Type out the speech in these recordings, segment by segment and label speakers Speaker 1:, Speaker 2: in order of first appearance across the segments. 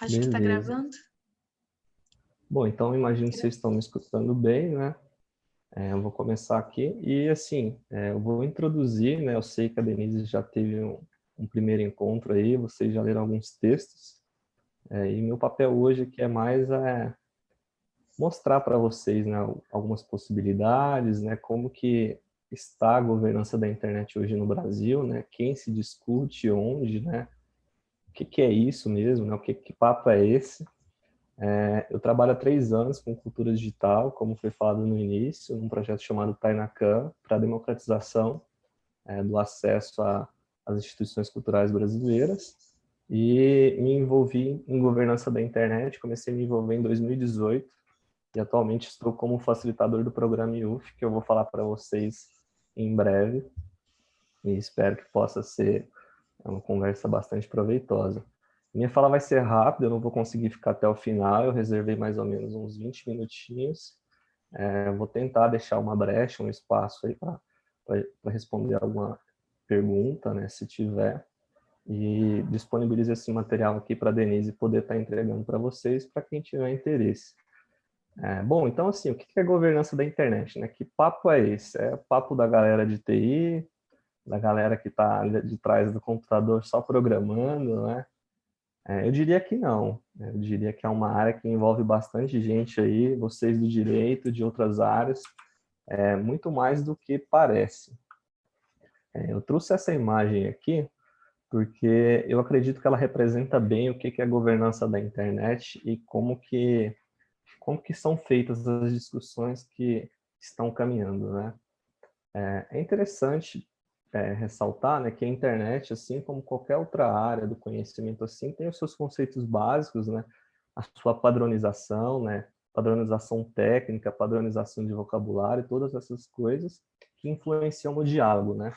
Speaker 1: Acho que está
Speaker 2: Beleza.
Speaker 1: gravando.
Speaker 2: Bom, então imagino que vocês estão me escutando bem, né? Eu vou começar aqui e, assim, eu vou introduzir, né? Eu sei que a Denise já teve um primeiro encontro aí, vocês já leram alguns textos, e meu papel hoje aqui é mais mostrar para vocês, né, algumas possibilidades, né? Como que está a governança da internet hoje no Brasil, né? Quem se discute, onde, né? O que que é isso mesmo, né? Que papo é esse? Eu trabalho há 3 anos com cultura digital, como foi falado no início, num projeto chamado Tainacan, para a democratização do acesso às instituições culturais brasileiras. E me envolvi em governança da internet, comecei a me envolver em 2018 e atualmente estou como facilitador do programa IUF, que eu vou falar para vocês em breve e espero que possa ser uma conversa bastante proveitosa. Minha fala vai ser rápida, eu não vou conseguir ficar até o final, eu reservei mais ou menos uns 20 minutinhos. Vou tentar deixar uma brecha, um espaço aí para responder alguma pergunta, né, se tiver. E disponibilizo esse material aqui para a Denise poder estar entregando para vocês, para quem tiver interesse. Bom, então assim, o que é governança da internet, né? Que papo é esse? É papo da galera de TI, da galera que está de trás do computador só programando, né? Eu diria que não. Eu diria que é uma área que envolve bastante gente aí, vocês do direito, de outras áreas, muito mais do que parece. Eu trouxe essa imagem aqui porque eu acredito que ela representa bem o que é a governança da internet e como que são feitas as discussões que estão caminhando, né? É interessante ressaltar, né, que a internet, assim como qualquer outra área do conhecimento, assim, tem os seus conceitos básicos, né, a sua padronização, né, padronização técnica, padronização de vocabulário, todas essas coisas que influenciam no diálogo, né?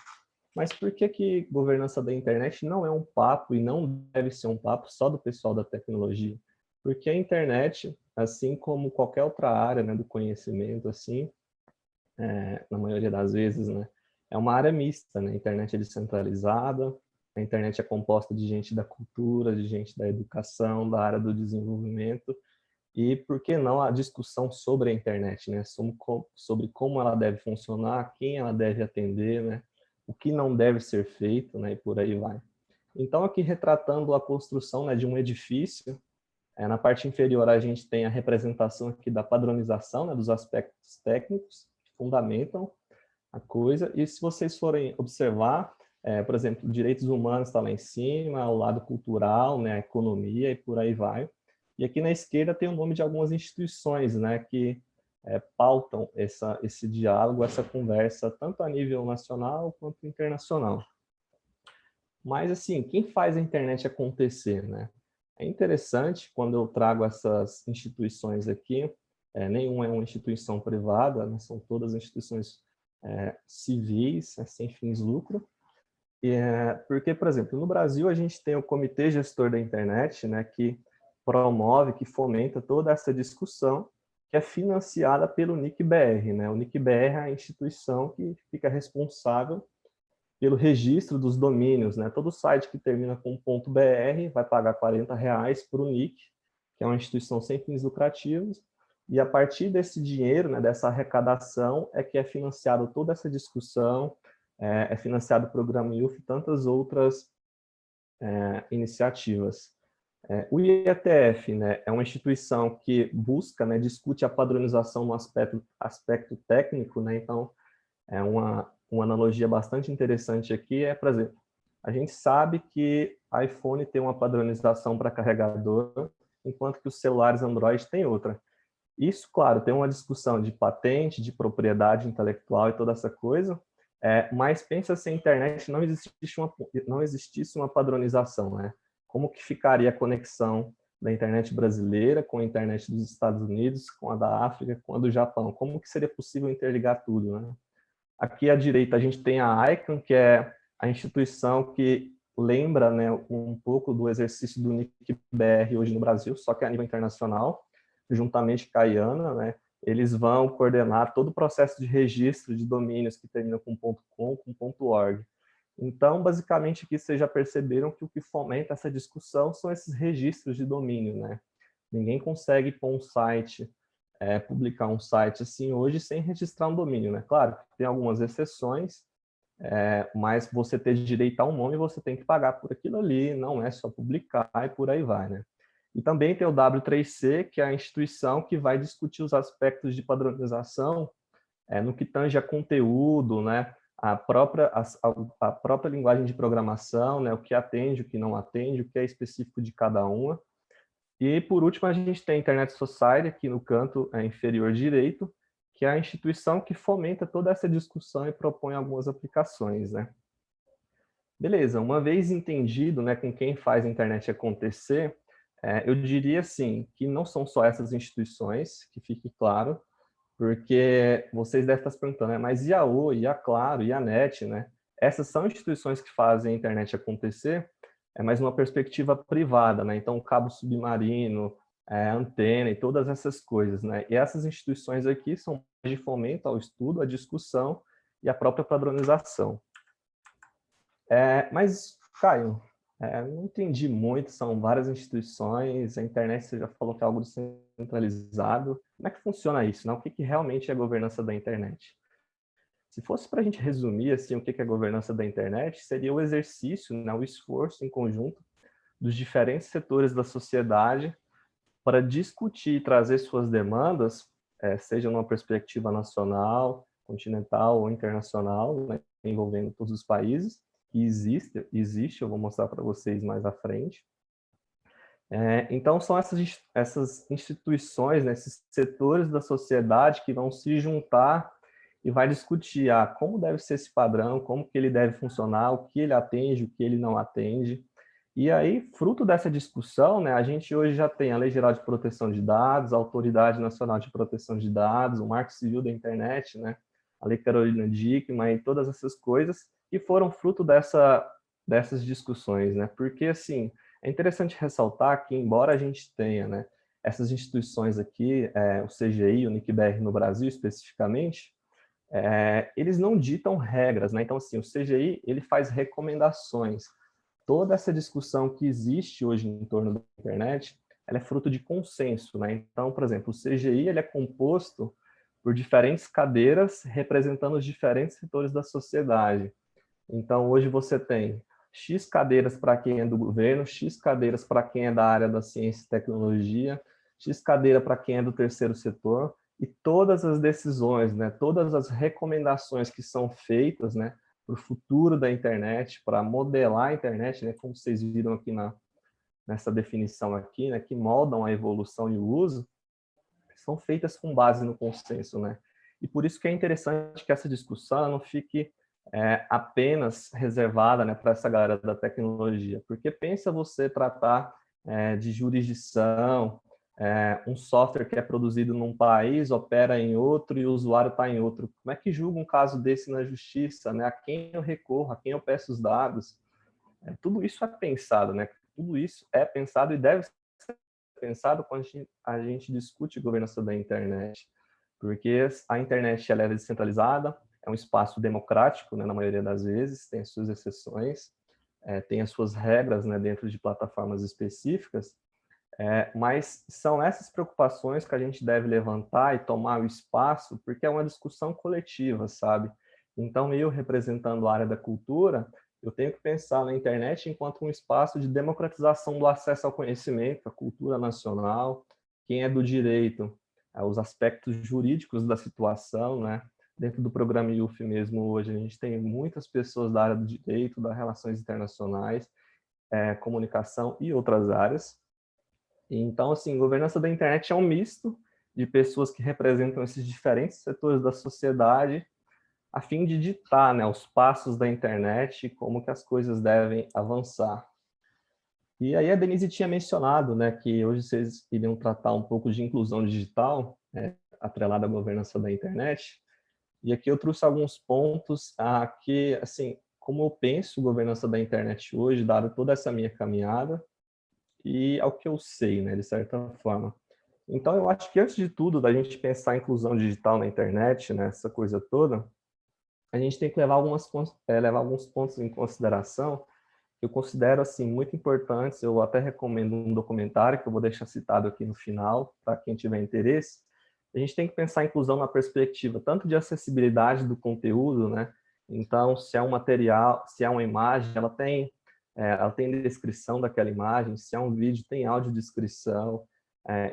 Speaker 2: Mas por que que governança da internet não é um papo e não deve ser um papo só do pessoal da tecnologia? Porque a internet, assim como qualquer outra área, né, do conhecimento, assim, na maioria das vezes, né, é uma área mista, né? A internet é descentralizada, a internet é composta de gente da cultura, de gente da educação, da área do desenvolvimento, e por que não a discussão sobre a internet, né? Sobre como ela deve funcionar, quem ela deve atender, né? O que não deve ser feito, né? E por aí vai. Então, aqui retratando a construção, né, de um edifício, na parte inferior a gente tem a representação aqui da padronização, né, dos aspectos técnicos que fundamentam a coisa. E se vocês forem observar, por exemplo, direitos humanos está lá em cima, o lado cultural, né, a economia e por aí vai. E aqui na esquerda tem o nome de algumas instituições, né, que pautam esse diálogo, essa conversa, tanto a nível nacional quanto internacional. Mas, assim, quem faz a internet acontecer, né? É interessante quando eu trago essas instituições aqui, nenhuma é uma instituição privada, né? São todas instituições civis, sem fins de lucro. Porque, por exemplo, no Brasil a gente tem o Comitê Gestor da Internet, né, que promove, que fomenta toda essa discussão, que é financiada pelo NIC-BR, né? O NIC-BR é a instituição que fica responsável pelo registro dos domínios, né? Todo site que termina com .br vai pagar R$ 40 para o NIC, que é uma instituição sem fins lucrativos, e a partir desse dinheiro, né, dessa arrecadação, é que é financiado toda essa discussão, é financiado o programa IUF e tantas outras iniciativas. O IETF, né, é uma instituição que busca, né, discute a padronização no aspecto técnico, né, então uma analogia bastante interessante aqui por exemplo, a gente sabe que iPhone tem uma padronização para carregador, enquanto que os celulares Android têm outra. Isso, claro, tem uma discussão de patente, de propriedade intelectual e toda essa coisa, mas pensa se a internet não existisse uma padronização, né? Como que ficaria a conexão da internet brasileira com a internet dos Estados Unidos, com a da África, com a do Japão? Como que seria possível interligar tudo, né? Aqui à direita a gente tem a ICANN, que é a instituição que lembra, né, um pouco do exercício do NIC-BR hoje no Brasil, só que a nível internacional, juntamente com a IANA, né, eles vão coordenar todo o processo de registro de domínios que terminam com .com, com .org. Então, basicamente, aqui vocês já perceberam que o que fomenta essa discussão são esses registros de domínio, né? Ninguém consegue pôr um site, publicar um site assim hoje sem registrar um domínio, né? Claro que tem algumas exceções, mas você ter direito a um nome, você tem que pagar por aquilo ali, não é só publicar e por aí vai, né? E também tem o W3C, que é a instituição que vai discutir os aspectos de padronização no que tange a conteúdo, né? A própria linguagem de programação, né? O que atende, o que não atende, o que é específico de cada uma. E, por último, a gente tem a Internet Society, aqui no canto inferior direito, que é a instituição que fomenta toda essa discussão e propõe algumas aplicações, né? Beleza, uma vez entendido, né, com quem faz a internet acontecer, eu diria, assim, que não são só essas instituições, que fique claro, porque vocês devem estar se perguntando, né, mas e a Oi, e a Claro, e a NET, né? Essas são instituições que fazem a internet acontecer, mas numa perspectiva privada, né? Então, cabo submarino, antena e todas essas coisas, né? E essas instituições aqui são de fomento ao estudo, à discussão e à própria padronização. Mas, Caio, não entendi muito, são várias instituições, a internet você já falou que é algo descentralizado. Como é que funciona isso, né? O que, que realmente é a governança da internet? Se fosse para a gente resumir assim, o que, que é a governança da internet, seria o exercício, né, o esforço em conjunto dos diferentes setores da sociedade para discutir e trazer suas demandas, seja numa perspectiva nacional, continental ou internacional, né, envolvendo todos os países, que existe, eu vou mostrar para vocês mais à frente. Então, são essas instituições, né, esses setores da sociedade que vão se juntar e vai discutir como deve ser esse padrão, como que ele deve funcionar, o que ele atende, o que ele não atende. E aí, fruto dessa discussão, né, a gente hoje já tem a Lei Geral de Proteção de Dados, a Autoridade Nacional de Proteção de Dados, o Marco Civil da Internet, né, a Lei Carolina Dickmann e todas essas coisas que foram fruto dessas discussões, né? Porque, assim, é interessante ressaltar que, embora a gente tenha, né, essas instituições aqui, o CGI, o NICBR no Brasil especificamente, eles não ditam regras, né? Então, assim, o CGI, ele faz recomendações. Toda essa discussão que existe hoje em torno da internet, ela é fruto de consenso, né? Então, por exemplo, o CGI, ele é composto por diferentes cadeiras representando os diferentes setores da sociedade. Então, hoje você tem X cadeiras para quem é do governo, X cadeiras para quem é da área da ciência e tecnologia, X cadeira para quem é do terceiro setor, e todas as decisões, né, todas as recomendações que são feitas, né, para o futuro da internet, para modelar a internet, né, como vocês viram aqui nessa definição aqui, né, que moldam a evolução e o uso, são feitas com base no consenso, né? E por isso que é interessante que essa discussão não fique apenas reservada, né, para essa galera da tecnologia, porque pensa você tratar de jurisdição, um software que é produzido num país, opera em outro e o usuário está em outro. Como é que julga um caso desse na justiça, né? A quem eu recorro, a quem eu peço os dados? Tudo isso é pensado, né? Tudo isso é pensado e deve ser pensado quando a gente discute governança da internet, porque a internet ela é descentralizada, é um espaço democrático, né, na maioria das vezes, tem as suas exceções, tem as suas regras, né, dentro de plataformas específicas, mas são essas preocupações que a gente deve levantar e tomar o espaço, porque é uma discussão coletiva, sabe? Então, eu representando a área da cultura, eu tenho que pensar na internet enquanto um espaço de democratização do acesso ao conhecimento, à cultura nacional, quem é do direito, os aspectos jurídicos da situação, né? Dentro do programa IUF mesmo, hoje, a gente tem muitas pessoas da área do direito, das relações internacionais, comunicação e outras áreas. Então, assim, governança da internet é um misto de pessoas que representam esses diferentes setores da sociedade a fim de ditar, né, os passos da internet e como que as coisas devem avançar. E aí a Denise tinha mencionado, né, que hoje vocês iriam tratar um pouco de inclusão digital, atrelada à governança da internet. E aqui eu trouxe alguns pontos que, assim, como eu penso governança da internet hoje, dado toda essa minha caminhada, e ao que eu sei, né, de certa forma. Então, eu acho que antes de tudo, da gente pensar em inclusão digital na internet, né, essa coisa toda, a gente tem que levar alguns pontos em consideração, que eu considero assim muito importantes. Eu até recomendo um documentário que eu vou deixar citado aqui no final, para quem tiver interesse. A gente tem que pensar a inclusão na perspectiva tanto de acessibilidade do conteúdo, né? Então, se é um material, se é uma imagem, ela tem descrição daquela imagem, se é um vídeo, tem audiodescrição,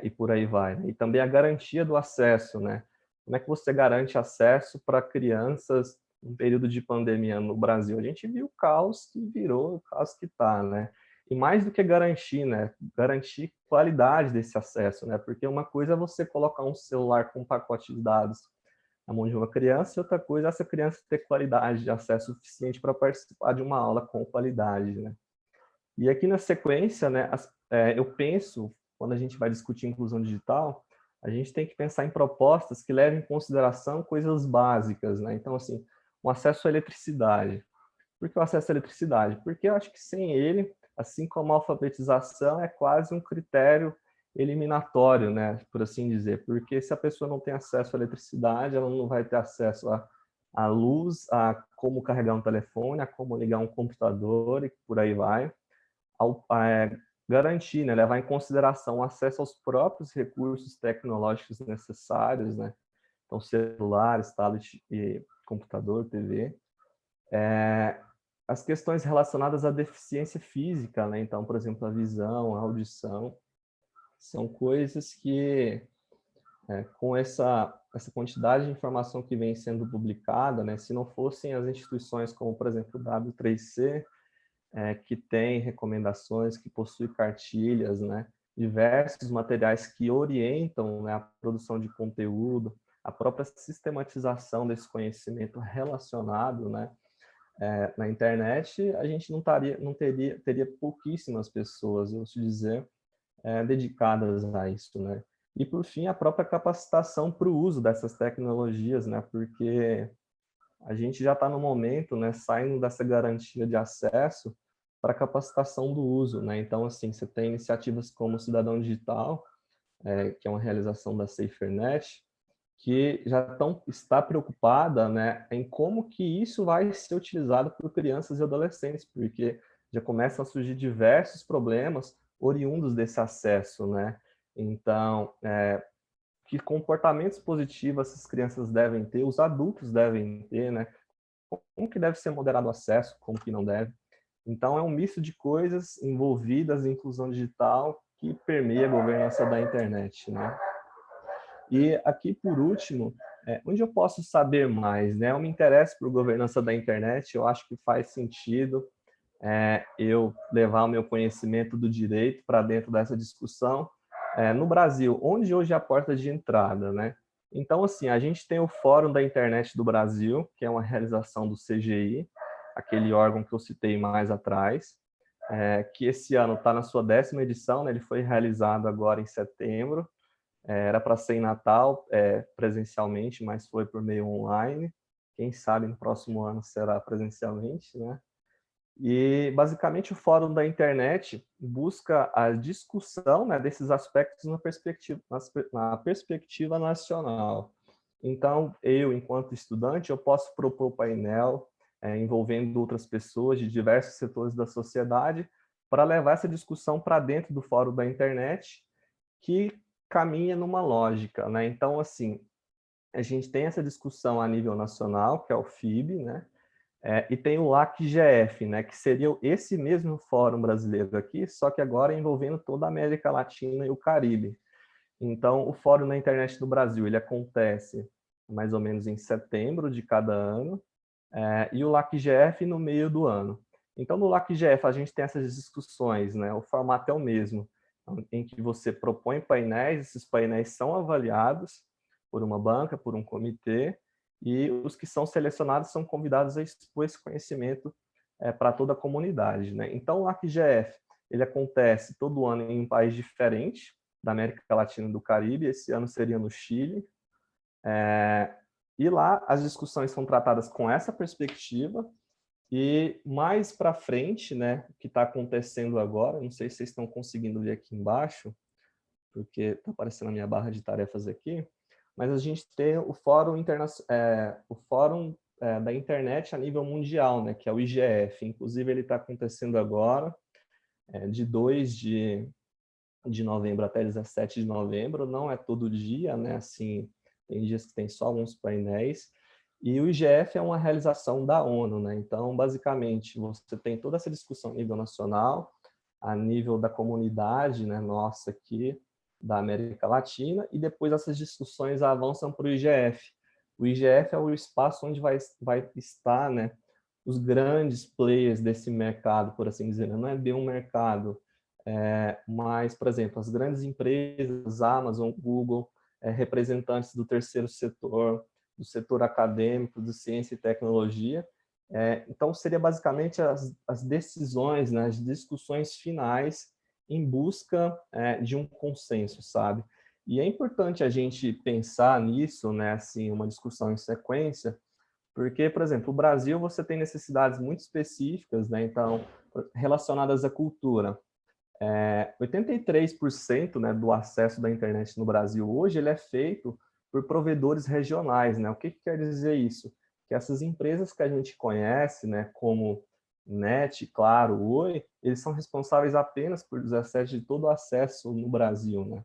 Speaker 2: e por aí vai, né? E também a garantia do acesso, né? Como é que você garante acesso para crianças em período de pandemia no Brasil? A gente viu o caos que virou, o caos que está, né? E mais do que garantir, né? Garantir qualidade desse acesso, né? Porque uma coisa é você colocar um celular com um pacote de dados na mão de uma criança, e outra coisa é essa criança ter qualidade de acesso suficiente para participar de uma aula com qualidade, né? E aqui na sequência, né, eu penso, quando a gente vai discutir inclusão digital, a gente tem que pensar em propostas que levem em consideração coisas básicas, né? Então, assim, o acesso à eletricidade. Por que o acesso à eletricidade? Porque eu acho que sem ele, assim como a alfabetização, é quase um critério eliminatório, né, por assim dizer. Porque se a pessoa não tem acesso à eletricidade, ela não vai ter acesso à luz, a como carregar um telefone, a como ligar um computador e por aí vai. Garantir, né, levar em consideração o acesso aos próprios recursos tecnológicos necessários, né? Então, celulares, tablet e computador, TV. As questões relacionadas à deficiência física, né? Então, por exemplo, a visão, a audição, são coisas que, com essa quantidade de informação que vem sendo publicada, né? Se não fossem as instituições como, por exemplo, o W3C, que tem recomendações, que possui cartilhas, né? Diversos materiais que orientam, né, a produção de conteúdo, a própria sistematização desse conhecimento relacionado, né, na internet, a gente teria pouquíssimas pessoas, eu te dizer, dedicadas a isso, né? E por fim, a própria capacitação para o uso dessas tecnologias, né? Porque a gente já está no momento, né, saindo dessa garantia de acesso para capacitação do uso, né? Então, assim, você tem iniciativas como o Cidadão Digital, que é uma realização da SaferNet, que está preocupada, né, em como que isso vai ser utilizado por crianças e adolescentes, porque já começam a surgir diversos problemas oriundos desse acesso, né? Então, que comportamentos positivos essas crianças devem ter, os adultos devem ter, né? Como que deve ser moderado o acesso, como que não deve. Então, é um misto de coisas envolvidas em inclusão digital que permeia a governança da internet, né? E aqui, por último, onde eu posso saber mais, né? Eu me interesso por governança da internet, eu acho que faz sentido eu levar o meu conhecimento do direito para dentro dessa discussão. No Brasil, onde hoje é a porta de entrada, né? Então, assim, a gente tem o Fórum da Internet do Brasil, que é uma realização do CGI, aquele órgão que eu citei mais atrás, que esse ano está na sua 10ª edição, né? Ele foi realizado agora em setembro, era para ser em Natal, presencialmente, mas foi por meio online. Quem sabe no próximo ano será presencialmente, né? E, basicamente, o Fórum da Internet busca a discussão, né, desses aspectos na perspectiva nacional. Então, eu, enquanto estudante, eu posso propor painel envolvendo outras pessoas de diversos setores da sociedade para levar essa discussão para dentro do Fórum da Internet, que caminha numa lógica, né? Então, assim, a gente tem essa discussão a nível nacional, que é o FIB, né? E tem o LACGF, né, que seria esse mesmo fórum brasileiro aqui, só que agora envolvendo toda a América Latina e o Caribe. Então, o Fórum na Internet do Brasil, ele acontece mais ou menos em setembro de cada ano, e o LACGF no meio do ano. Então, no LACGF, a gente tem essas discussões, né, o formato é o mesmo, em que você propõe painéis, esses painéis são avaliados por uma banca, por um comitê, e os que são selecionados são convidados a expor esse conhecimento para toda a comunidade, né? Então, o ArcGF, ele acontece todo ano em um país diferente da América Latina e do Caribe. Esse ano seria no Chile. E lá as discussões são tratadas com essa perspectiva. E mais para frente, né, o que está acontecendo agora, não sei se vocês estão conseguindo ver aqui embaixo, porque está aparecendo a minha barra de tarefas aqui, mas a gente tem o Fórum da internet a nível mundial, né, que é o IGF. Inclusive, ele está acontecendo agora, de 2 de novembro até 17 de novembro, não é todo dia, né, assim, tem dias que tem só alguns painéis, e o IGF é uma realização da ONU, né, então, basicamente, você tem toda essa discussão a nível nacional, a nível da comunidade, né, nossa aqui, da América Latina, e depois essas discussões avançam para o IGF. O IGF é o espaço onde vai estar, né, os grandes players desse mercado, por assim dizer, não é bem um mercado, mas, por exemplo, as grandes empresas, Amazon, Google, representantes do terceiro setor, do setor acadêmico, de ciência e tecnologia. Então, seria basicamente as decisões, né, as discussões finais em busca de um consenso, sabe? E é importante a gente pensar nisso, né, assim, uma discussão em sequência, porque, por exemplo, o Brasil você tem necessidades muito específicas, né, então, relacionadas à cultura. 83%, né, do acesso da internet no Brasil hoje ele é feito por provedores regionais, né? O que quer dizer isso? Que essas empresas que a gente conhece, né, como NET, Claro, Oi, eles são responsáveis apenas por 17 de todo o acesso no Brasil, né?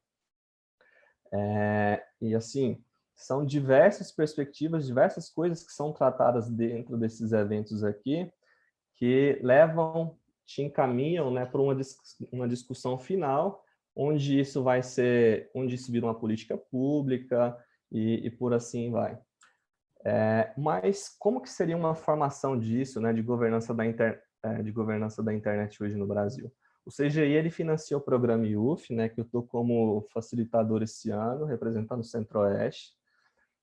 Speaker 2: E assim, são diversas perspectivas, diversas coisas que são tratadas dentro desses eventos aqui, que levam, te encaminham, né, para uma discussão final, onde isso vai ser, onde isso vira uma política pública e por assim vai. Mas como que seria uma formação disso, né, de governança de governança da internet hoje no Brasil? O CGI ele financia o programa IUF, né, que eu estou como facilitador esse ano, representando o Centro-Oeste.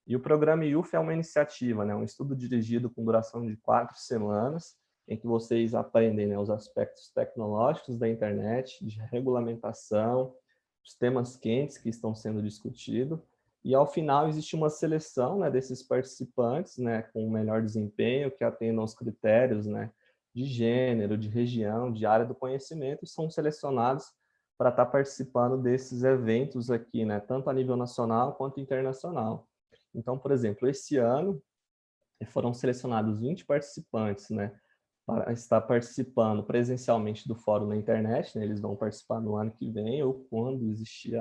Speaker 2: E o programa IUF é uma iniciativa, né, um estudo dirigido com duração de 4 semanas, em que vocês aprendem, né, os aspectos tecnológicos da internet, de regulamentação, os temas quentes que estão sendo discutidos. E ao final existe uma seleção, né, desses participantes, né, com o melhor desempenho, que atendam aos critérios, né, de gênero, de região, de área do conhecimento, e são selecionados para estar participando desses eventos aqui, né, tanto a nível nacional quanto internacional. Então, por exemplo, esse ano foram selecionados 20 participantes, né, para estar participando presencialmente do fórum na internet, né, eles vão participar no ano que vem ou quando existir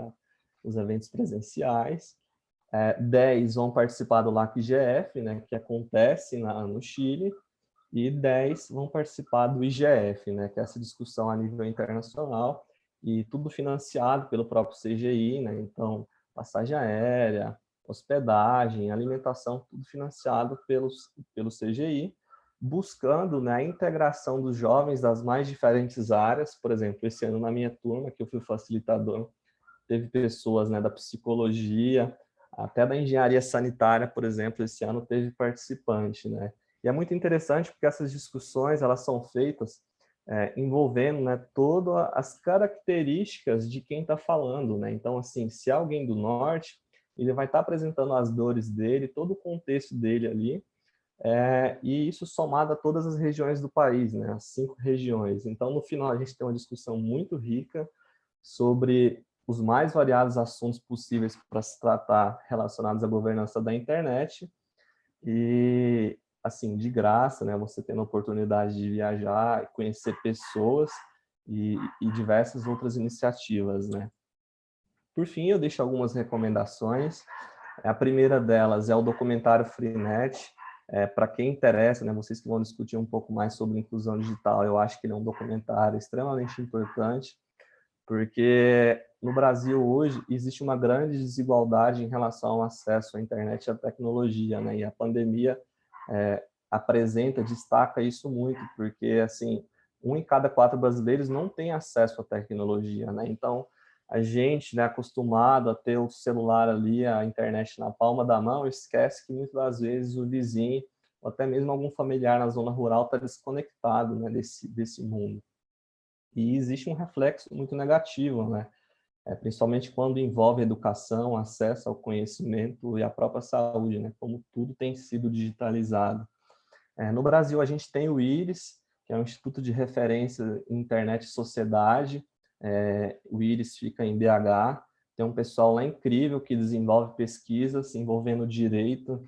Speaker 2: os eventos presenciais. 10 vão participar do LAC-IGF, né, que acontece no Chile, e 10 vão participar do IGF, né, que é essa discussão a nível internacional, e tudo financiado pelo próprio CGI, né, então passagem aérea, hospedagem, alimentação, tudo financiado pelo CGI, buscando, né, a integração dos jovens das mais diferentes áreas. Por exemplo, esse ano na minha turma, que eu fui facilitador, teve pessoas, né, da psicologia, até da engenharia sanitária, por exemplo, esse ano teve participante, né? E é muito interessante porque essas discussões elas são feitas envolvendo, né, todas as características de quem está falando, né? Então, assim, se é alguém do norte, ele vai estar apresentando as dores dele, todo o contexto dele ali, e isso somado a todas as regiões do país, né? As 5 regiões. Então, no final, a gente tem uma discussão muito rica sobre os mais variados assuntos possíveis para se tratar relacionados à governança da internet e, assim, de graça, né? Você tendo a oportunidade de viajar, conhecer pessoas e diversas outras iniciativas, né? Por fim, eu deixo algumas recomendações. A primeira delas é o documentário Freenet. Para quem interessa, né, vocês que vão discutir um pouco mais sobre inclusão digital, eu acho que ele é um documentário extremamente importante, porque no Brasil hoje existe uma grande desigualdade em relação ao acesso à internet e à tecnologia, né? E a pandemia apresenta, destaca isso muito, porque assim, 1 em cada 4 brasileiros não tem acesso à tecnologia, né? Então, a gente, né, acostumado a ter o celular ali, a internet na palma da mão, esquece que muitas das vezes o vizinho, ou até mesmo algum familiar na zona rural está desconectado, né, desse mundo. E existe um reflexo muito negativo, né? Principalmente quando envolve educação, acesso ao conhecimento e a própria saúde, né? Como tudo tem sido digitalizado. No Brasil, a gente tem o IRIS, que é um Instituto de Referência em Internet e Sociedade. O IRIS fica em BH. Tem um pessoal lá incrível que desenvolve pesquisas envolvendo direito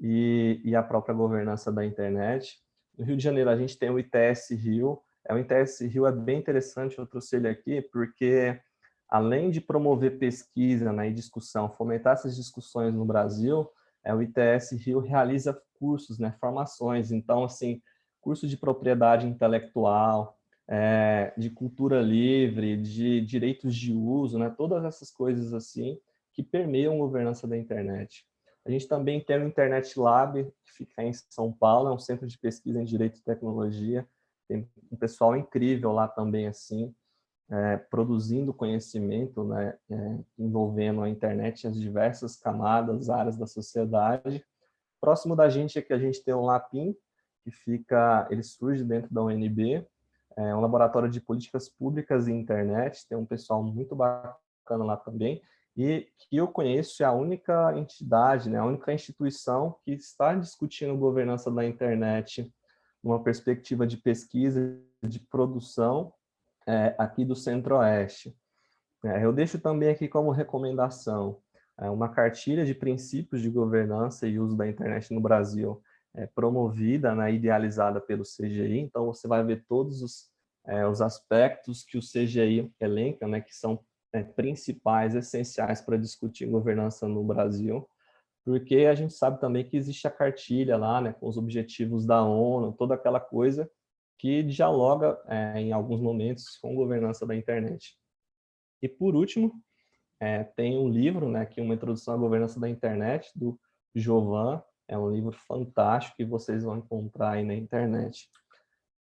Speaker 2: e a própria governança da internet. No Rio de Janeiro, a gente tem o ITS Rio. O ITS Rio é bem interessante, eu trouxe ele aqui, porque além de promover pesquisa, né, e discussão, fomentar essas discussões no Brasil, o ITS Rio realiza cursos, né, formações. Então, assim, curso de propriedade intelectual, de cultura livre, de direitos de uso, né, todas essas coisas assim que permeiam a governança da internet. A gente também tem o Internet Lab, que fica em São Paulo, é um centro de pesquisa em direito e tecnologia. Tem um pessoal incrível lá também, assim, produzindo conhecimento, né, envolvendo a internet em as diversas camadas, áreas da sociedade. Próximo da gente é que a gente tem o LAPIM, que ele surge dentro da UNB, é um laboratório de políticas públicas e internet, tem um pessoal muito bacana lá também, e que eu conheço é a única entidade, né, a única instituição que está discutindo governança da internet numa perspectiva de pesquisa, de produção, aqui do Centro-Oeste. Eu deixo também aqui como recomendação uma cartilha de princípios de governança e uso da internet no Brasil, promovida, né, idealizada pelo CGI. Então, você vai ver todos os aspectos que o CGI elenca, né, que são principais, essenciais para discutir governança no Brasil, porque a gente sabe também que existe a cartilha lá, né, com os objetivos da ONU, toda aquela coisa que dialoga, em alguns momentos, com governança da internet. E, por último, tem um livro, né, que é uma introdução à governança da internet, do Jovan. É um livro fantástico que vocês vão encontrar aí na internet.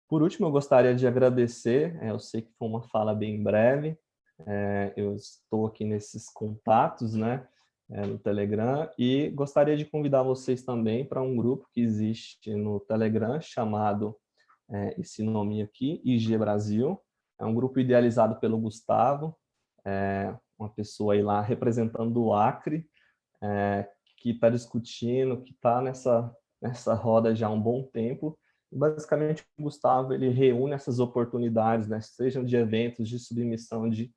Speaker 2: Por último, eu gostaria de agradecer, eu sei que foi uma fala bem breve, eu estou aqui nesses contatos, né, no Telegram, e gostaria de convidar vocês também para um grupo que existe no Telegram, chamado, esse nome aqui, IG Brasil. É um grupo idealizado pelo Gustavo, uma pessoa aí lá representando o Acre, que está discutindo, que está nessa roda já há um bom tempo. Basicamente, o Gustavo ele reúne essas oportunidades, né, sejam de eventos, de submissão de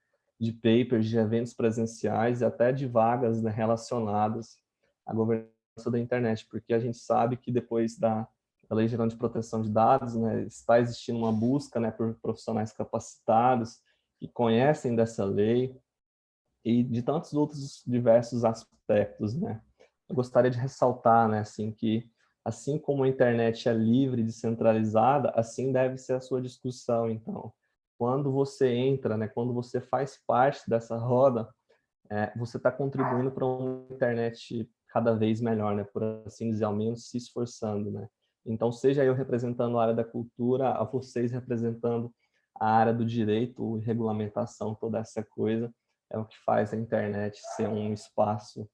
Speaker 2: papers, de eventos presenciais e até de vagas, né, relacionadas à governança da internet, porque a gente sabe que depois da Lei Geral de Proteção de Dados, né, está existindo uma busca, né, por profissionais capacitados que conhecem dessa lei, e de tantos outros diversos aspectos, né? Eu gostaria de ressaltar, né, assim, que assim como a internet é livre e descentralizada, assim deve ser a sua discussão. Então, quando você entra, né, quando você faz parte dessa roda, você está contribuindo para uma internet cada vez melhor, né, por assim dizer, ao menos se esforçando, né? Então, seja eu representando a área da cultura, a vocês representando a área do direito, regulamentação, toda essa coisa, é o que faz a internet ser um espaço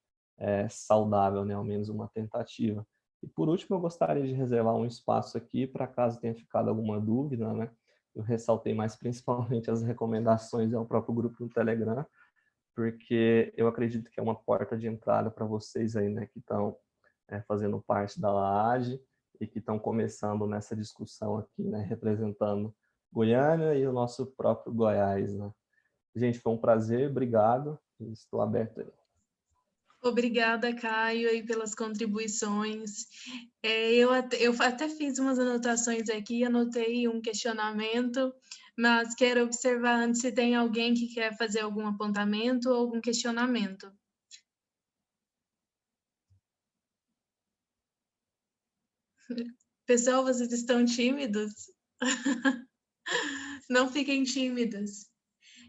Speaker 2: saudável, né? Ao menos uma tentativa. E por último, eu gostaria de reservar um espaço aqui para caso tenha ficado alguma dúvida, né? Eu ressaltei mais principalmente as recomendações ao próprio grupo no Telegram, porque eu acredito que é uma porta de entrada para vocês aí, né, que estão fazendo parte da LAAGE e que estão começando nessa discussão aqui, né, representando Goiânia e o nosso próprio Goiás, né. Gente, foi um prazer, obrigado, estou aberto aí.
Speaker 1: Obrigada, Caio, aí, pelas contribuições. Eu até fiz umas anotações aqui, anotei um questionamento, mas quero observar antes se tem alguém que quer fazer algum apontamento ou algum questionamento. Pessoal, vocês estão tímidos? Não fiquem tímidos.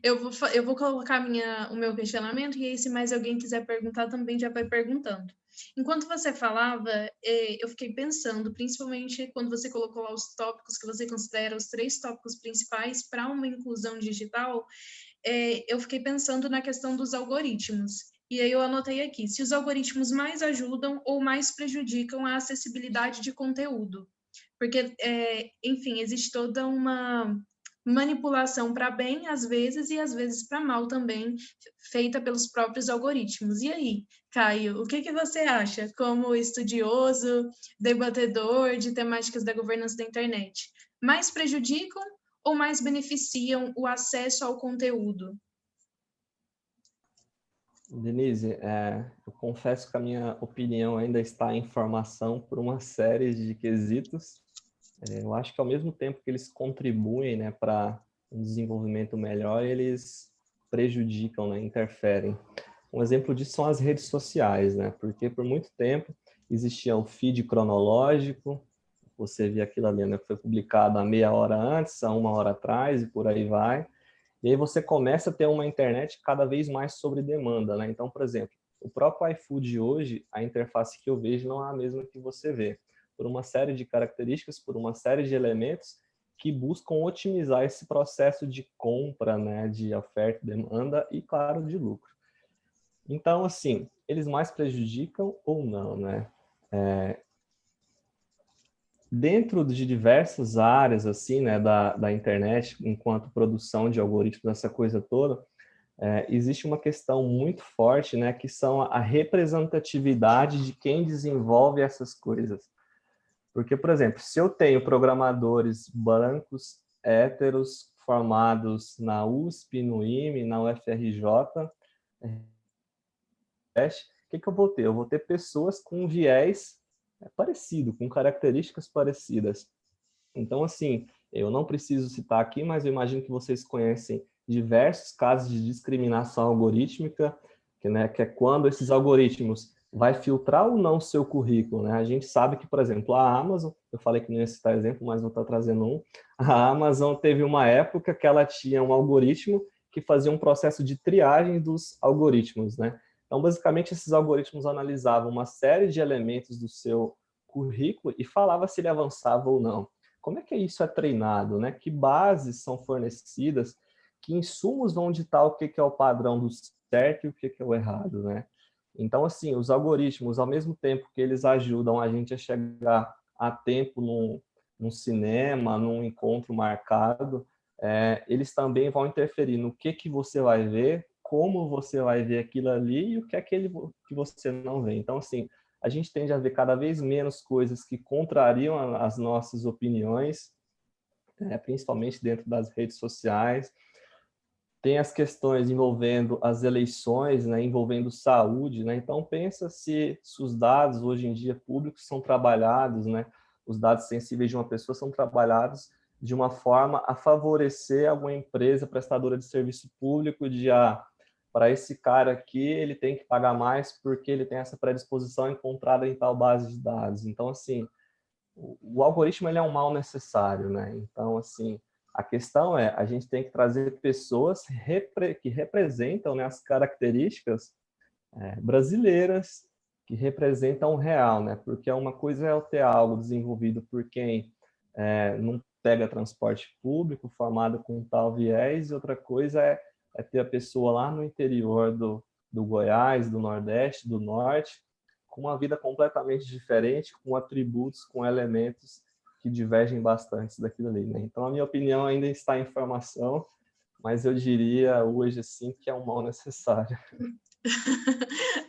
Speaker 1: Eu vou colocar o meu questionamento, e aí, se mais alguém quiser perguntar, também já vai perguntando. Enquanto você falava, eu fiquei pensando, principalmente quando você colocou lá os tópicos que você considera os 3 tópicos principais para uma inclusão digital, eu fiquei pensando na questão dos algoritmos. E aí eu anotei aqui, se os algoritmos mais ajudam ou mais prejudicam a acessibilidade de conteúdo. Porque, enfim, existe toda uma manipulação para bem, às vezes, e às vezes para mal também, feita pelos próprios algoritmos. E aí, Caio, o que você acha, como estudioso, debatedor de temáticas da governança da internet? Mais prejudicam ou mais beneficiam o acesso ao conteúdo?
Speaker 2: Denise, eu confesso que a minha opinião ainda está em formação por uma série de quesitos. Eu acho que ao mesmo tempo que eles contribuem, né, para um desenvolvimento melhor, eles prejudicam, né, interferem. Um exemplo disso são as redes sociais, né, porque por muito tempo existia o feed cronológico, você via aquilo ali, né, que foi publicado há meia hora antes, há uma hora atrás e por aí vai. E aí você começa a ter uma internet cada vez mais sobre demanda, né? Então, por exemplo, o próprio iFood hoje, a interface que eu vejo não é a mesma que você vê, por uma série de características, por uma série de elementos que buscam otimizar esse processo de compra, né, de oferta e demanda e, claro, de lucro. Então, assim, eles mais prejudicam ou não, né? Dentro de diversas áreas, assim, né, da internet, enquanto produção de algoritmos, essa coisa toda, existe uma questão muito forte, né, que são a representatividade de quem desenvolve essas coisas. Porque, por exemplo, se eu tenho programadores brancos, héteros, formados na USP, no IME, na UFRJ, o que eu vou ter? Eu vou ter pessoas com viés parecido, com características parecidas. Então, assim, eu não preciso citar aqui, mas eu imagino que vocês conhecem diversos casos de discriminação algorítmica, que é quando esses algoritmos vai filtrar ou não o seu currículo, né? A gente sabe que, por exemplo, a Amazon, eu falei que não ia citar exemplo, mas vou estar trazendo um, a Amazon teve uma época que ela tinha um algoritmo que fazia um processo de triagem dos algoritmos, né? Então, basicamente, esses algoritmos analisavam uma série de elementos do seu currículo e falava se ele avançava ou não. Como é que isso é treinado, né? Que bases são fornecidas, que insumos vão ditar o que é o padrão do certo e o que é o errado, né? Então, assim, os algoritmos, ao mesmo tempo que eles ajudam a gente a chegar a tempo num cinema, num encontro marcado, eles também vão interferir no que você vai ver, como você vai ver aquilo ali e o que é aquele que você não vê. Então, assim, a gente tende a ver cada vez menos coisas que contrariam as nossas opiniões, principalmente dentro das redes sociais. Tem as questões envolvendo as eleições, né, envolvendo saúde, né? Então pensa se os dados hoje em dia públicos são trabalhados, né? Os dados sensíveis de uma pessoa são trabalhados de uma forma a favorecer alguma empresa prestadora de serviço público de para esse cara aqui ele tem que pagar mais porque ele tem essa predisposição encontrada em tal base de dados. Então assim, o algoritmo ele é um mal necessário, né? Então, assim, a questão é, a gente tem que trazer pessoas que representam, né, as características brasileiras, que representam o real, né? Porque uma coisa é ter algo desenvolvido por quem não pega transporte público, formado com tal viés, e outra coisa é ter a pessoa lá no interior do Goiás, do Nordeste, do Norte, com uma vida completamente diferente, com atributos, com elementos que divergem bastante daquilo ali, né? Então, a minha opinião ainda está em formação, mas eu diria hoje, assim, que é um mal necessário.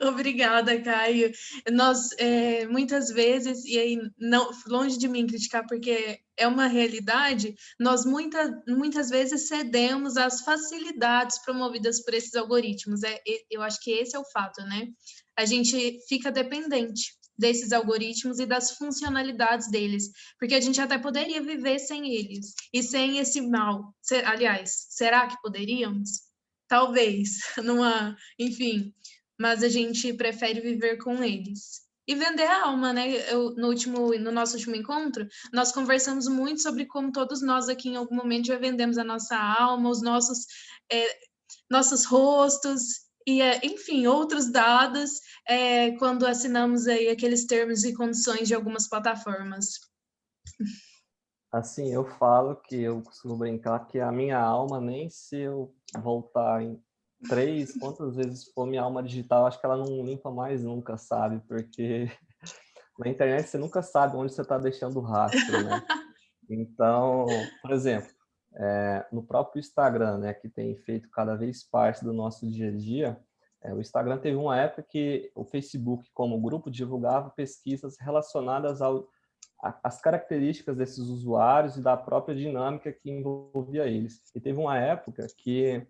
Speaker 1: Obrigada, Caio. Nós, muitas vezes, e aí, não, longe de mim criticar, porque é uma realidade, nós muitas vezes cedemos às facilidades promovidas por esses algoritmos. Eu acho que esse é o fato, né? A gente fica dependente desses algoritmos e das funcionalidades deles, porque a gente até poderia viver sem eles e sem esse mal. Aliás, será que poderíamos? Talvez, enfim, mas a gente prefere viver com eles. E vender a alma, né? No nosso último encontro, nós conversamos muito sobre como todos nós aqui em algum momento já vendemos a nossa alma, os nossos rostos e, enfim, outros dados quando assinamos aí aqueles termos e condições de algumas plataformas.
Speaker 2: Assim, eu falo que eu costumo brincar que a minha alma, nem se eu voltar em quantas vezes for minha alma digital, acho que ela não limpa mais nunca, sabe? Porque na internet você nunca sabe onde você está deixando o rastro, né? Então, por exemplo, no próprio Instagram, né, que tem feito cada vez parte do nosso dia a dia, o Instagram teve uma época que o Facebook, como grupo, divulgava pesquisas relacionadas às características desses usuários e da própria dinâmica que envolvia eles. E teve uma época que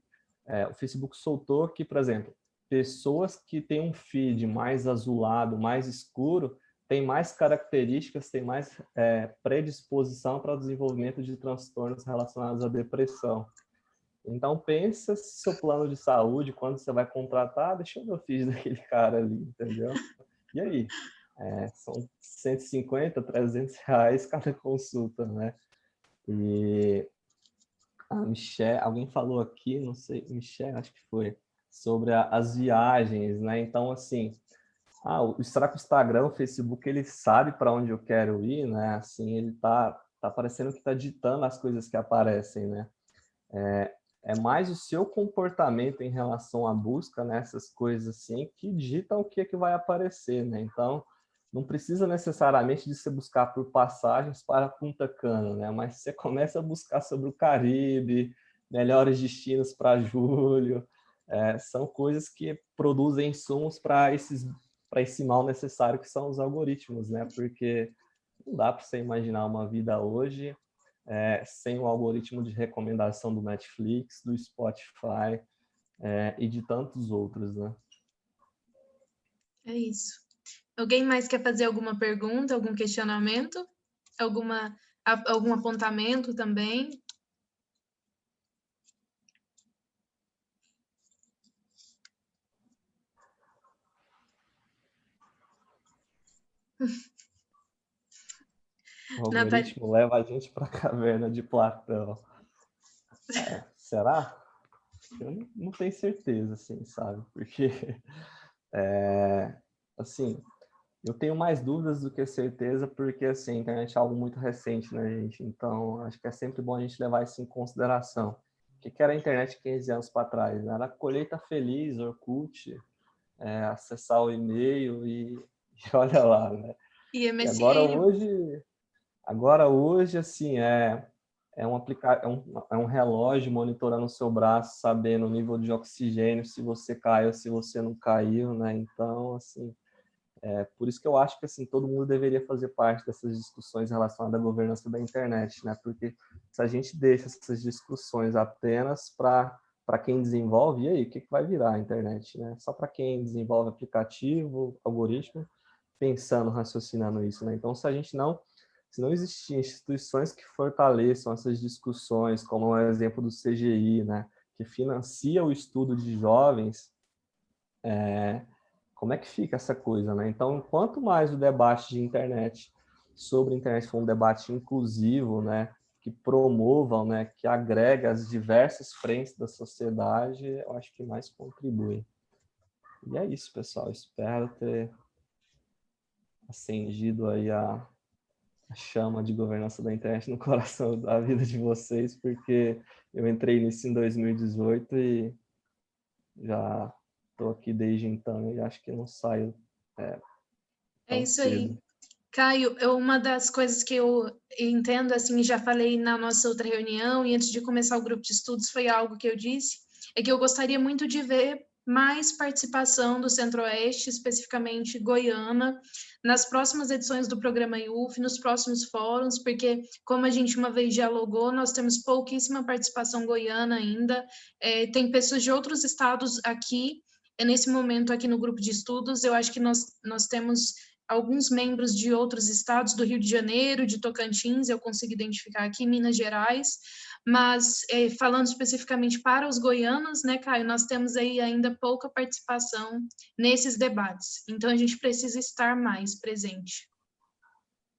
Speaker 2: o Facebook soltou que, por exemplo, pessoas que têm um feed mais azulado, mais escuro, têm mais características, têm mais predisposição para o desenvolvimento de transtornos relacionados à depressão. Então, pensa se seu plano de saúde, quando você vai contratar, deixa eu ver o feed daquele cara ali, entendeu? E aí? São 150, 300 reais cada consulta, né? E a Michelle, alguém falou aqui, não sei, Michelle, acho que foi, sobre as viagens, né? Então, assim, será que o Instagram, o Facebook, ele sabe para onde eu quero ir, né? Assim, ele tá parecendo que tá ditando as coisas que aparecem, né? É mais o seu comportamento em relação à busca nessas coisas assim que ditam o que é que vai aparecer, né? Então, não precisa necessariamente de você buscar por passagens para Punta Cana, né? Mas você começa a buscar sobre o Caribe, melhores destinos para julho, são coisas que produzem insumos para esse mal necessário que são os algoritmos, né? Porque não dá para você imaginar uma vida hoje sem o algoritmo de recomendação do Netflix, do Spotify e de tantos outros, né?
Speaker 1: É isso. Alguém mais quer fazer alguma pergunta, algum questionamento? Algum apontamento também?
Speaker 2: O algoritmo leva a gente para a caverna de Platão. Será? Eu não tenho certeza, assim, sabe? Porque, assim, eu tenho mais dúvidas do que certeza, porque, assim, a internet é algo muito recente, né, gente? Então, acho que é sempre bom a gente levar isso em consideração. O que era a internet 15 anos para trás? Era colheita feliz, Orkut, acessar o e-mail e olha lá, né?
Speaker 1: E
Speaker 2: E
Speaker 1: MSN.
Speaker 2: agora hoje assim, é um relógio monitorando o seu braço, sabendo o nível de oxigênio, se você caiu, se você não caiu, né? Então, assim, por isso que eu acho que assim, todo mundo deveria fazer parte dessas discussões relacionadas à governança da internet, né? Porque se a gente deixa essas discussões apenas para quem desenvolve, e aí, o que vai virar a internet, né? Só para quem desenvolve aplicativo, algoritmo, pensando, raciocinando isso, né? Então, se não existir instituições que fortaleçam essas discussões, como o exemplo do CGI, né? Que financia o estudo de jovens, como é que fica essa coisa, né? Então, quanto mais o debate de internet sobre internet for um debate inclusivo, né, que promovam, né, que agrega as diversas frentes da sociedade, eu acho que mais contribui. E é isso, pessoal. Espero ter acendido aí a chama de governança da internet no coração da vida de vocês, porque eu entrei nisso em 2018 e já estou aqui desde então e acho que não saio
Speaker 1: É
Speaker 2: tão
Speaker 1: isso aí.
Speaker 2: cedo.
Speaker 1: Caio, uma das coisas que eu entendo, assim, já falei na nossa outra reunião e antes de começar o grupo de estudos, foi algo que eu disse, é que eu gostaria muito de ver mais participação do Centro-Oeste, especificamente Goiânia, nas próximas edições do programa IUF, nos próximos fóruns, porque, como a gente uma vez dialogou, nós temos pouquíssima participação goiana ainda, tem pessoas de outros estados aqui, nesse momento aqui no grupo de estudos, eu acho que nós temos alguns membros de outros estados, do Rio de Janeiro, de Tocantins, eu consigo identificar aqui, Minas Gerais, mas falando especificamente para os goianos, né, Caio, nós temos aí ainda pouca participação nesses debates, então a gente precisa estar mais presente.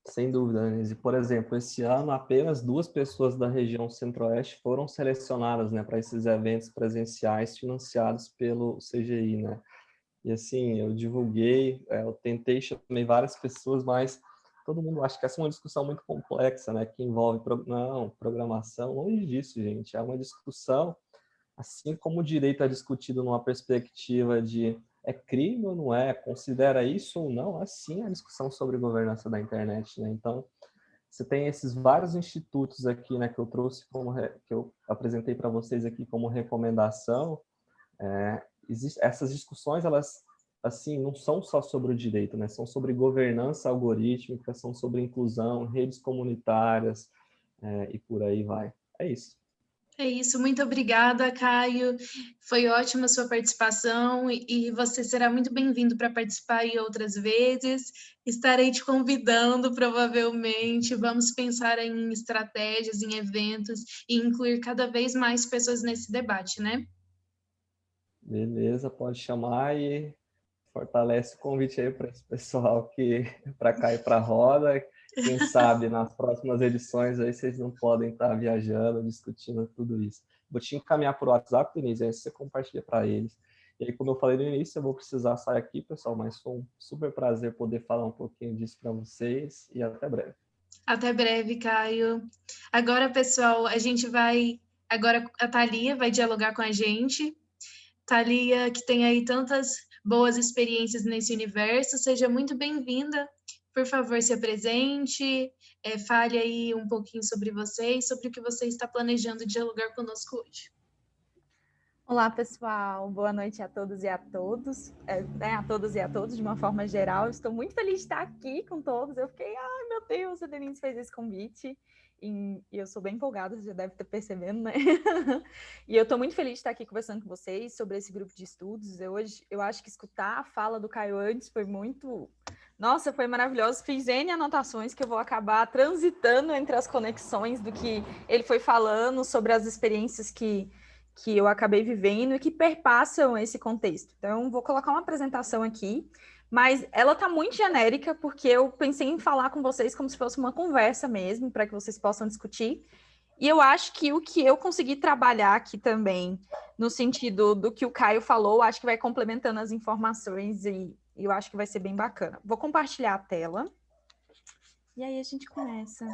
Speaker 2: Sem dúvida, Anise. Por exemplo, esse ano apenas 2 pessoas da região Centro-Oeste foram selecionadas, né, para esses eventos presenciais financiados pelo CGI, né? E assim, eu divulguei, eu tentei, chamei várias pessoas, mas todo mundo acha que essa é uma discussão muito complexa, né? Que envolve, não, programação, longe disso, gente. É uma discussão, assim como o direito é discutido numa perspectiva de é crime ou não é, considera isso ou não, assim é a discussão sobre governança da internet, né? Então, você tem esses vários institutos aqui, né, que eu trouxe que eu apresentei para vocês aqui como recomendação. Essas discussões, elas assim não são só sobre o direito, né? São sobre governança algorítmica, são sobre inclusão, redes comunitárias e por aí vai. É isso.
Speaker 1: É isso, muito obrigada, Caio. Foi ótima a sua participação e você será muito bem-vindo para participar aí outras vezes. Estarei te convidando, provavelmente. Vamos pensar em estratégias, em eventos e incluir cada vez mais pessoas nesse debate, né?
Speaker 2: Beleza, pode chamar e fortalece o convite aí para esse pessoal que para cair para a roda. Quem sabe nas próximas edições aí vocês não podem estar viajando, discutindo tudo isso. Vou te encaminhar por WhatsApp, Denise, aí você compartilha para eles. E aí, como eu falei no início, eu vou precisar sair aqui, pessoal, mas foi um super prazer poder falar um pouquinho disso para vocês e até breve.
Speaker 1: Até breve, Caio. Agora, pessoal, a gente vai. Agora a Thalia vai dialogar com a gente. Thalia, que tem aí tantas boas experiências nesse universo, seja muito bem-vinda. Por favor, se apresente, fale aí um pouquinho sobre você e sobre o que você está planejando dialogar conosco hoje.
Speaker 3: Olá, pessoal. Boa noite a todos e a todos, a todos e a todos, de uma forma geral. Estou muito feliz de estar aqui com todos. Eu fiquei, ai, meu Deus, a Denise fez esse convite. E eu sou bem empolgada, você já deve estar percebendo, né? E eu estou muito feliz de estar aqui conversando com vocês sobre esse grupo de estudos. Eu acho que escutar a fala do Caio antes foi muito... Nossa, foi maravilhoso. Fiz N anotações que eu vou acabar transitando entre as conexões do que ele foi falando sobre as experiências que eu acabei vivendo e que perpassam esse contexto. Então, vou colocar uma apresentação aqui, mas ela está muito genérica, porque eu pensei em falar com vocês como se fosse uma conversa mesmo, para que vocês possam discutir. E eu acho que o que eu consegui trabalhar aqui também, no sentido do que o Caio falou, acho que vai complementando as informações e eu acho que vai ser bem bacana. Vou compartilhar a tela. E aí a gente começa.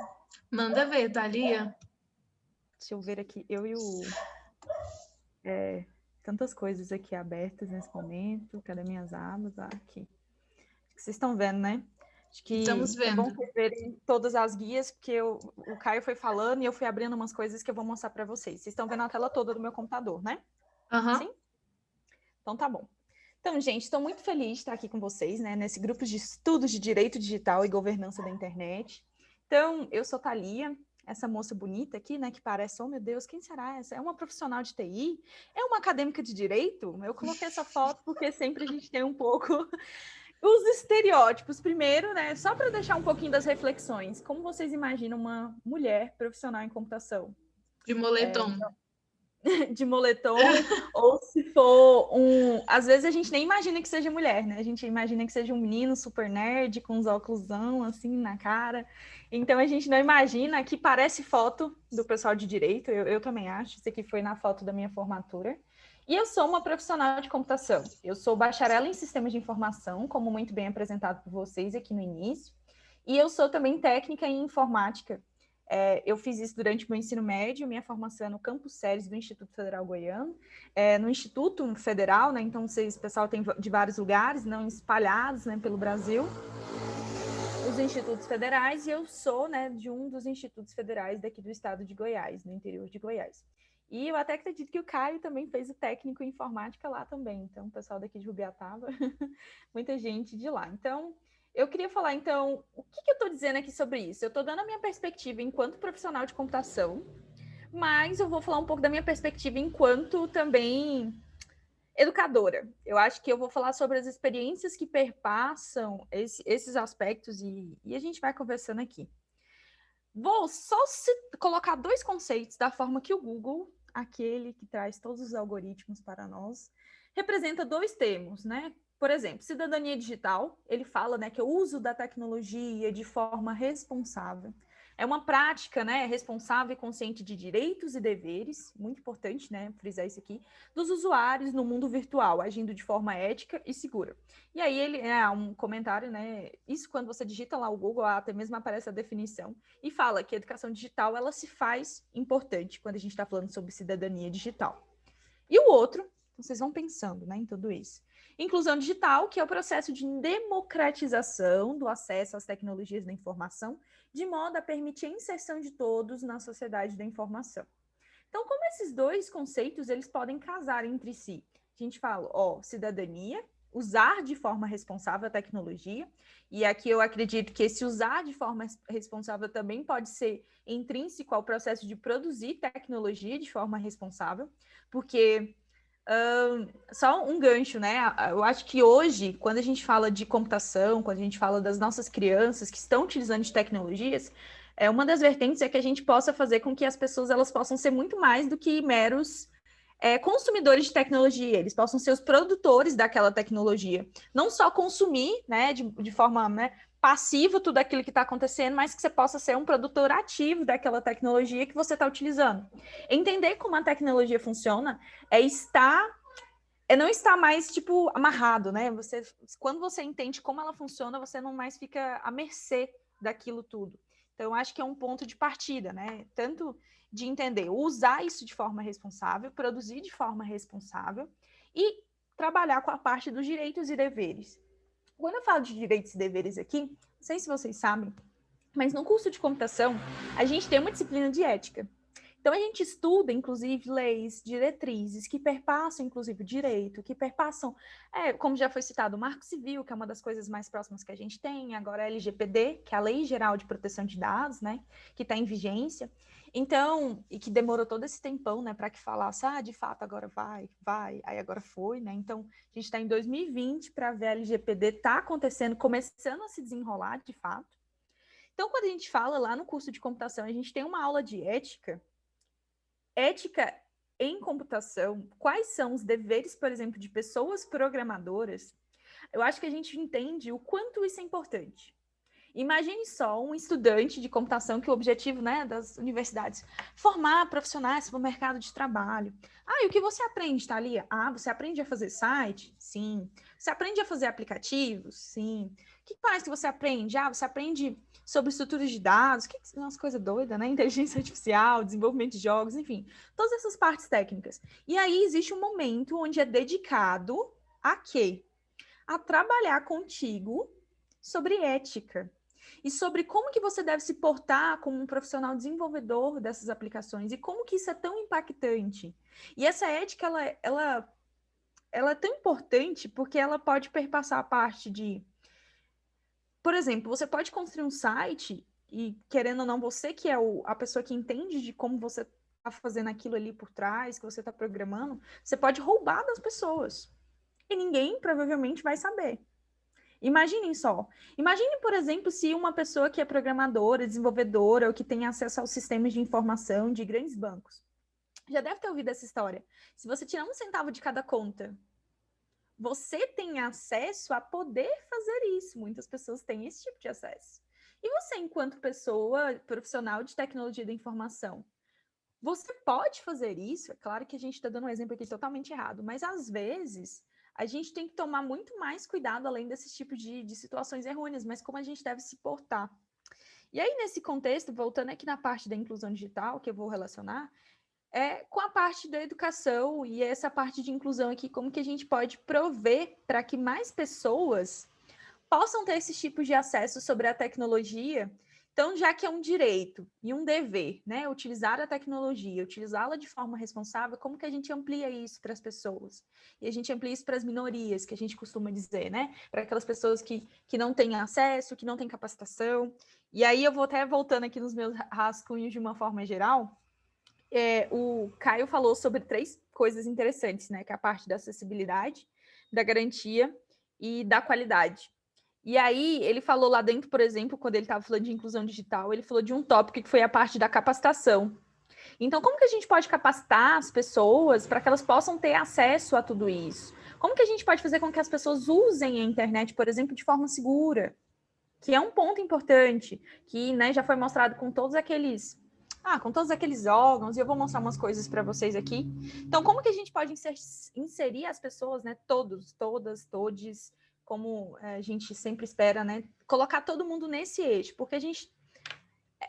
Speaker 1: Manda ver, Thalia.
Speaker 3: Deixa eu ver aqui, eu e o... tantas coisas aqui abertas nesse momento. Cadê minhas abas? Aqui. Acho que vocês estão vendo, né? Acho que
Speaker 1: Estamos vendo.
Speaker 3: é bom vocês verem todas as guias, porque o Caio foi falando e eu fui abrindo umas coisas que eu vou mostrar para vocês. Vocês estão vendo a tela toda do meu computador, né? Sim? Então tá bom. Então, gente, estou muito feliz de estar aqui com vocês, né? Nesse grupo de estudos de direito digital e governança da internet. Então, eu sou Thalia, essa moça bonita aqui, né, que parece, oh meu Deus, quem será essa? É uma profissional de TI? É uma acadêmica de direito? Eu coloquei essa foto porque sempre a gente tem um pouco os estereótipos. Primeiro, né, só para deixar um pouquinho das reflexões, como vocês imaginam uma mulher profissional em computação?
Speaker 1: De moletom.
Speaker 3: De moletom, ou se for às vezes a gente nem imagina que seja mulher, né? A gente imagina que seja um menino super nerd, com os óculosão, assim, na cara. Então, a gente não imagina que parece foto do pessoal de direito, eu também acho. Isso aqui foi na foto da minha formatura. E eu sou uma profissional de computação. Eu sou bacharel em sistemas de informação, como muito bem apresentado por vocês aqui no início. E eu sou também técnica em informática. Eu fiz isso durante o meu ensino médio, minha formação é no Campus Ceres do Instituto Federal Goiano, no Instituto Federal, né? Então, o pessoal tem de vários lugares, não espalhados, né, pelo Brasil, os institutos federais, e eu sou, né, de um dos institutos federais daqui do estado de Goiás, no interior de Goiás. E eu até acredito que o Caio também fez o técnico em informática lá também, então o pessoal daqui de Rubiataba, muita gente de lá. Então, eu queria falar, então, o que eu estou dizendo aqui sobre isso? Eu estou dando a minha perspectiva enquanto profissional de computação, mas eu vou falar um pouco da minha perspectiva enquanto também educadora. Eu acho que eu vou falar sobre as experiências que perpassam esses aspectos e a gente vai conversando aqui. Vou só colocar dois conceitos da forma que o Google, aquele que traz todos os algoritmos para nós, representa dois termos, né? Por exemplo, cidadania digital, ele fala, né, que o uso da tecnologia de forma responsável é uma prática, né, responsável e consciente de direitos e deveres, muito importante, né, frisar isso aqui, dos usuários no mundo virtual, agindo de forma ética e segura. E aí ele é um comentário, né, isso quando você digita lá o Google, até mesmo aparece a definição, e fala que a educação digital, ela se faz importante quando a gente está falando sobre cidadania digital. E o outro, vocês vão pensando, né, em tudo isso. Inclusão digital, que é o processo de democratização do acesso às tecnologias da informação, de modo a permitir a inserção de todos na sociedade da informação. Então, como esses dois conceitos, eles podem casar entre si? A gente fala, cidadania, usar de forma responsável a tecnologia, e aqui eu acredito que esse usar de forma responsável também pode ser intrínseco ao processo de produzir tecnologia de forma responsável, porque só um gancho, né? Eu acho que hoje, quando a gente fala de computação, quando a gente fala das nossas crianças que estão utilizando de tecnologias, uma das vertentes é que a gente possa fazer com que as pessoas elas possam ser muito mais do que meros consumidores de tecnologia, eles possam ser os produtores daquela tecnologia. Não só consumir, né, de forma, né, passiva tudo aquilo que está acontecendo, mas que você possa ser um produtor ativo daquela tecnologia que você está utilizando. Entender como a tecnologia funciona não estar mais, tipo, amarrado, né? Quando você entende como ela funciona, você não mais fica à mercê daquilo tudo. Então, eu acho que é um ponto de partida, né? Tanto de entender, usar isso de forma responsável, produzir de forma responsável e trabalhar com a parte dos direitos e deveres. Quando eu falo de direitos e deveres aqui, não sei se vocês sabem, mas no curso de computação, a gente tem uma disciplina de ética. Então, a gente estuda, inclusive, leis, diretrizes que perpassam, inclusive, o direito, que perpassam, como já foi citado, o Marco Civil, que é uma das coisas mais próximas que a gente tem, agora a LGPD, que é a Lei Geral de Proteção de Dados, né, que está em vigência. Então, e que demorou todo esse tempão, né, para que falasse, de fato, agora vai, aí agora foi, né? Então, a gente está em 2020 para ver a LGPD tá acontecendo, começando a se desenrolar, de fato. Então, quando a gente fala lá no curso de computação, a gente tem uma aula de ética em computação, quais são os deveres, por exemplo, de pessoas programadoras, eu acho que a gente entende o quanto isso é importante. Imagine só um estudante de computação, que o objetivo, né, das universidades, formar profissionais para o mercado de trabalho. E o que você aprende, Thalia? Você aprende a fazer site? Sim. Você aprende a fazer aplicativos? Sim. O que mais que você aprende? Você aprende sobre estruturas de dados, umas coisas doidas, né? Inteligência artificial, desenvolvimento de jogos, enfim. Todas essas partes técnicas. E aí existe um momento onde é dedicado a quê? A trabalhar contigo sobre ética. E sobre como que você deve se portar como um profissional desenvolvedor dessas aplicações e como que isso é tão impactante. E essa ética, ela é tão importante porque ela pode perpassar a parte de... Por exemplo, você pode construir um site e, querendo ou não, você que é a pessoa que entende de como você está fazendo aquilo ali por trás, que você está programando, você pode roubar das pessoas. E ninguém provavelmente vai saber. Imaginem só. Imagine, por exemplo, se uma pessoa que é programadora, desenvolvedora, ou que tem acesso aos sistemas de informação de grandes bancos. Já deve ter ouvido essa história. Se você tirar 1 centavo de cada conta, você tem acesso a poder fazer isso. Muitas pessoas têm esse tipo de acesso. E você, enquanto pessoa profissional de tecnologia da informação, você pode fazer isso? É claro que a gente está dando um exemplo aqui totalmente errado, mas às vezes a gente tem que tomar muito mais cuidado além desses tipos de situações errôneas, mas como a gente deve se portar. E aí, nesse contexto, voltando aqui na parte da inclusão digital, que eu vou relacionar, com a parte da educação e essa parte de inclusão aqui, como que a gente pode prover para que mais pessoas possam ter esses tipos de acesso sobre a tecnologia. Então, já que é um direito e um dever, né, utilizar a tecnologia, utilizá-la de forma responsável, como que a gente amplia isso para as pessoas? E a gente amplia isso para as minorias, que a gente costuma dizer, né? Para aquelas pessoas que não têm acesso, que não têm capacitação. E aí eu vou até voltando aqui nos meus rascunhos de uma forma geral. O Caio falou sobre 3 coisas interessantes, né? Que é a parte da acessibilidade, da garantia e da qualidade. E aí, ele falou lá dentro, por exemplo, quando ele estava falando de inclusão digital, ele falou de um tópico que foi a parte da capacitação. Então, como que a gente pode capacitar as pessoas para que elas possam ter acesso a tudo isso? Como que a gente pode fazer com que as pessoas usem a internet, por exemplo, de forma segura? Que é um ponto importante, que, né, já foi mostrado com todos aqueles órgãos, e eu vou mostrar umas coisas para vocês aqui. Então, como que a gente pode inserir as pessoas, né, todos, todas, todes, como a gente sempre espera, né? Colocar todo mundo nesse eixo, porque a gente...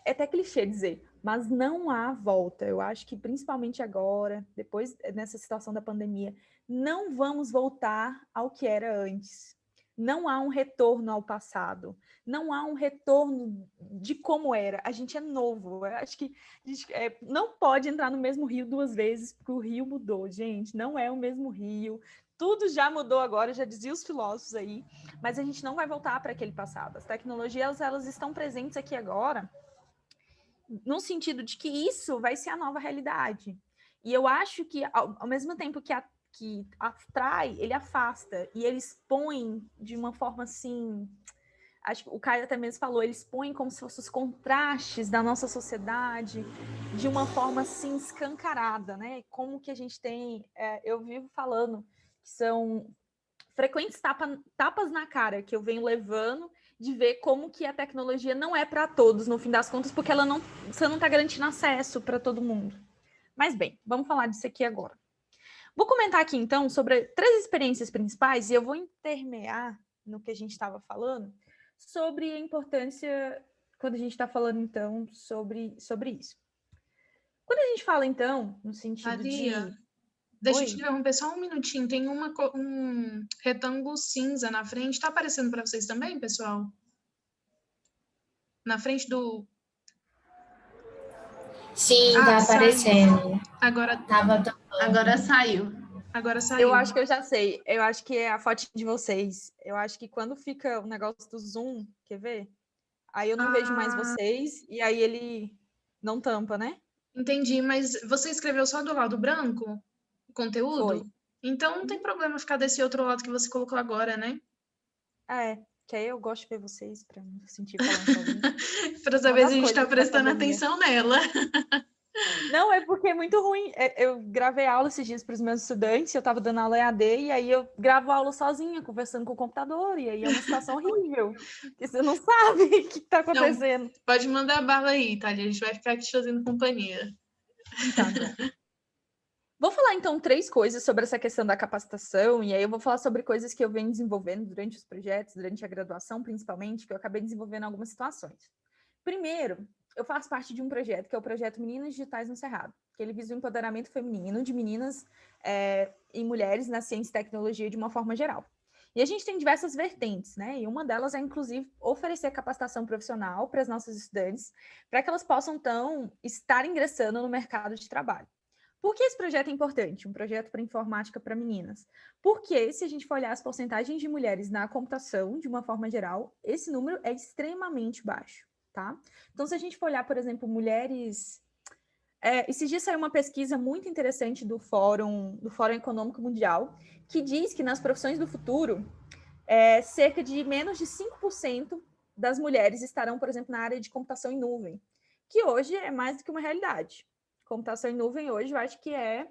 Speaker 3: É até clichê dizer, mas não há volta. Eu acho que, principalmente agora, depois nessa situação da pandemia, não vamos voltar ao que era antes. Não há um retorno ao passado, não há um retorno de como era. A gente é novo. Eu acho que a gente, não pode entrar no mesmo rio 2 vezes, porque o rio mudou, gente. Não é o mesmo rio. Tudo já mudou agora, já diziam os filósofos aí, mas a gente não vai voltar para aquele passado. As tecnologias, elas estão presentes aqui agora, no sentido de que isso vai ser a nova realidade. E eu acho que, ao mesmo tempo que atrai, ele afasta, e ele expõe de uma forma assim... Acho que o Caio até mesmo falou, ele expõe como se fossem os contrastes da nossa sociedade de uma forma assim escancarada, né? Como que a gente tem... eu vivo falando que são frequentes tapas na cara que eu venho levando de ver como que a tecnologia não é para todos, no fim das contas, porque você não está garantindo acesso para todo mundo. Mas bem, vamos falar disso aqui agora. Vou comentar aqui, então, sobre 3 experiências principais, e eu vou intermear no que a gente estava falando, sobre a importância, quando a gente está falando, então, sobre isso. Quando a gente fala, então, no sentido
Speaker 1: Lia,
Speaker 3: de...
Speaker 1: deixa eu te
Speaker 3: Oi?
Speaker 1: interromper só um minutinho. Tem um retângulo cinza na frente. Tá aparecendo para vocês também, pessoal? Na frente do...
Speaker 4: Sim, tá aparecendo.
Speaker 1: Agora saiu. Agora saiu.
Speaker 3: Eu acho que eu já sei. Eu acho que é a fotinha de vocês. Eu acho que quando fica o negócio do zoom, quer ver? Aí eu não vejo mais vocês e aí ele não tampa, né?
Speaker 1: Entendi, mas você escreveu só do lado branco o conteúdo?
Speaker 3: Foi.
Speaker 1: Então não tem problema ficar desse outro lado que você colocou agora, né?
Speaker 3: Que aí eu gosto de ver vocês para me sentir falando sozinho.
Speaker 1: Para saber se a gente está prestando atenção nela.
Speaker 3: Não, é porque é muito ruim. Eu gravei aula esses dias para os meus estudantes, eu estava dando aula EAD, e aí eu gravo aula sozinha, conversando com o computador, e aí é uma situação horrível, porque você não sabe o que está acontecendo.
Speaker 1: Não, pode mandar a bala aí, tá? A gente vai ficar aqui te fazendo companhia.
Speaker 3: Tá bom. Vou falar, então, 3 coisas sobre essa questão da capacitação, e aí eu vou falar sobre coisas que eu venho desenvolvendo durante os projetos, durante a graduação, principalmente, que eu acabei desenvolvendo em algumas situações. Primeiro, eu faço parte de um projeto, que é o projeto Meninas Digitais no Cerrado, que ele visa o empoderamento feminino de meninas e mulheres na ciência e tecnologia de uma forma geral. E a gente tem diversas vertentes, né? E uma delas é, inclusive, oferecer capacitação profissional para as nossas estudantes, para que elas possam, então, estar ingressando no mercado de trabalho. Por que esse projeto é importante? Um projeto para informática para meninas. Porque, se a gente for olhar as porcentagens de mulheres na computação, de uma forma geral, esse número é extremamente baixo, tá? Então, se a gente for olhar, por exemplo, mulheres... esses dias saiu uma pesquisa muito interessante do Fórum Econômico Mundial, que diz que nas profissões do futuro, cerca de menos de 5% das mulheres estarão, por exemplo, na área de computação em nuvem, que hoje é mais do que uma realidade. Computação em nuvem hoje, eu acho que é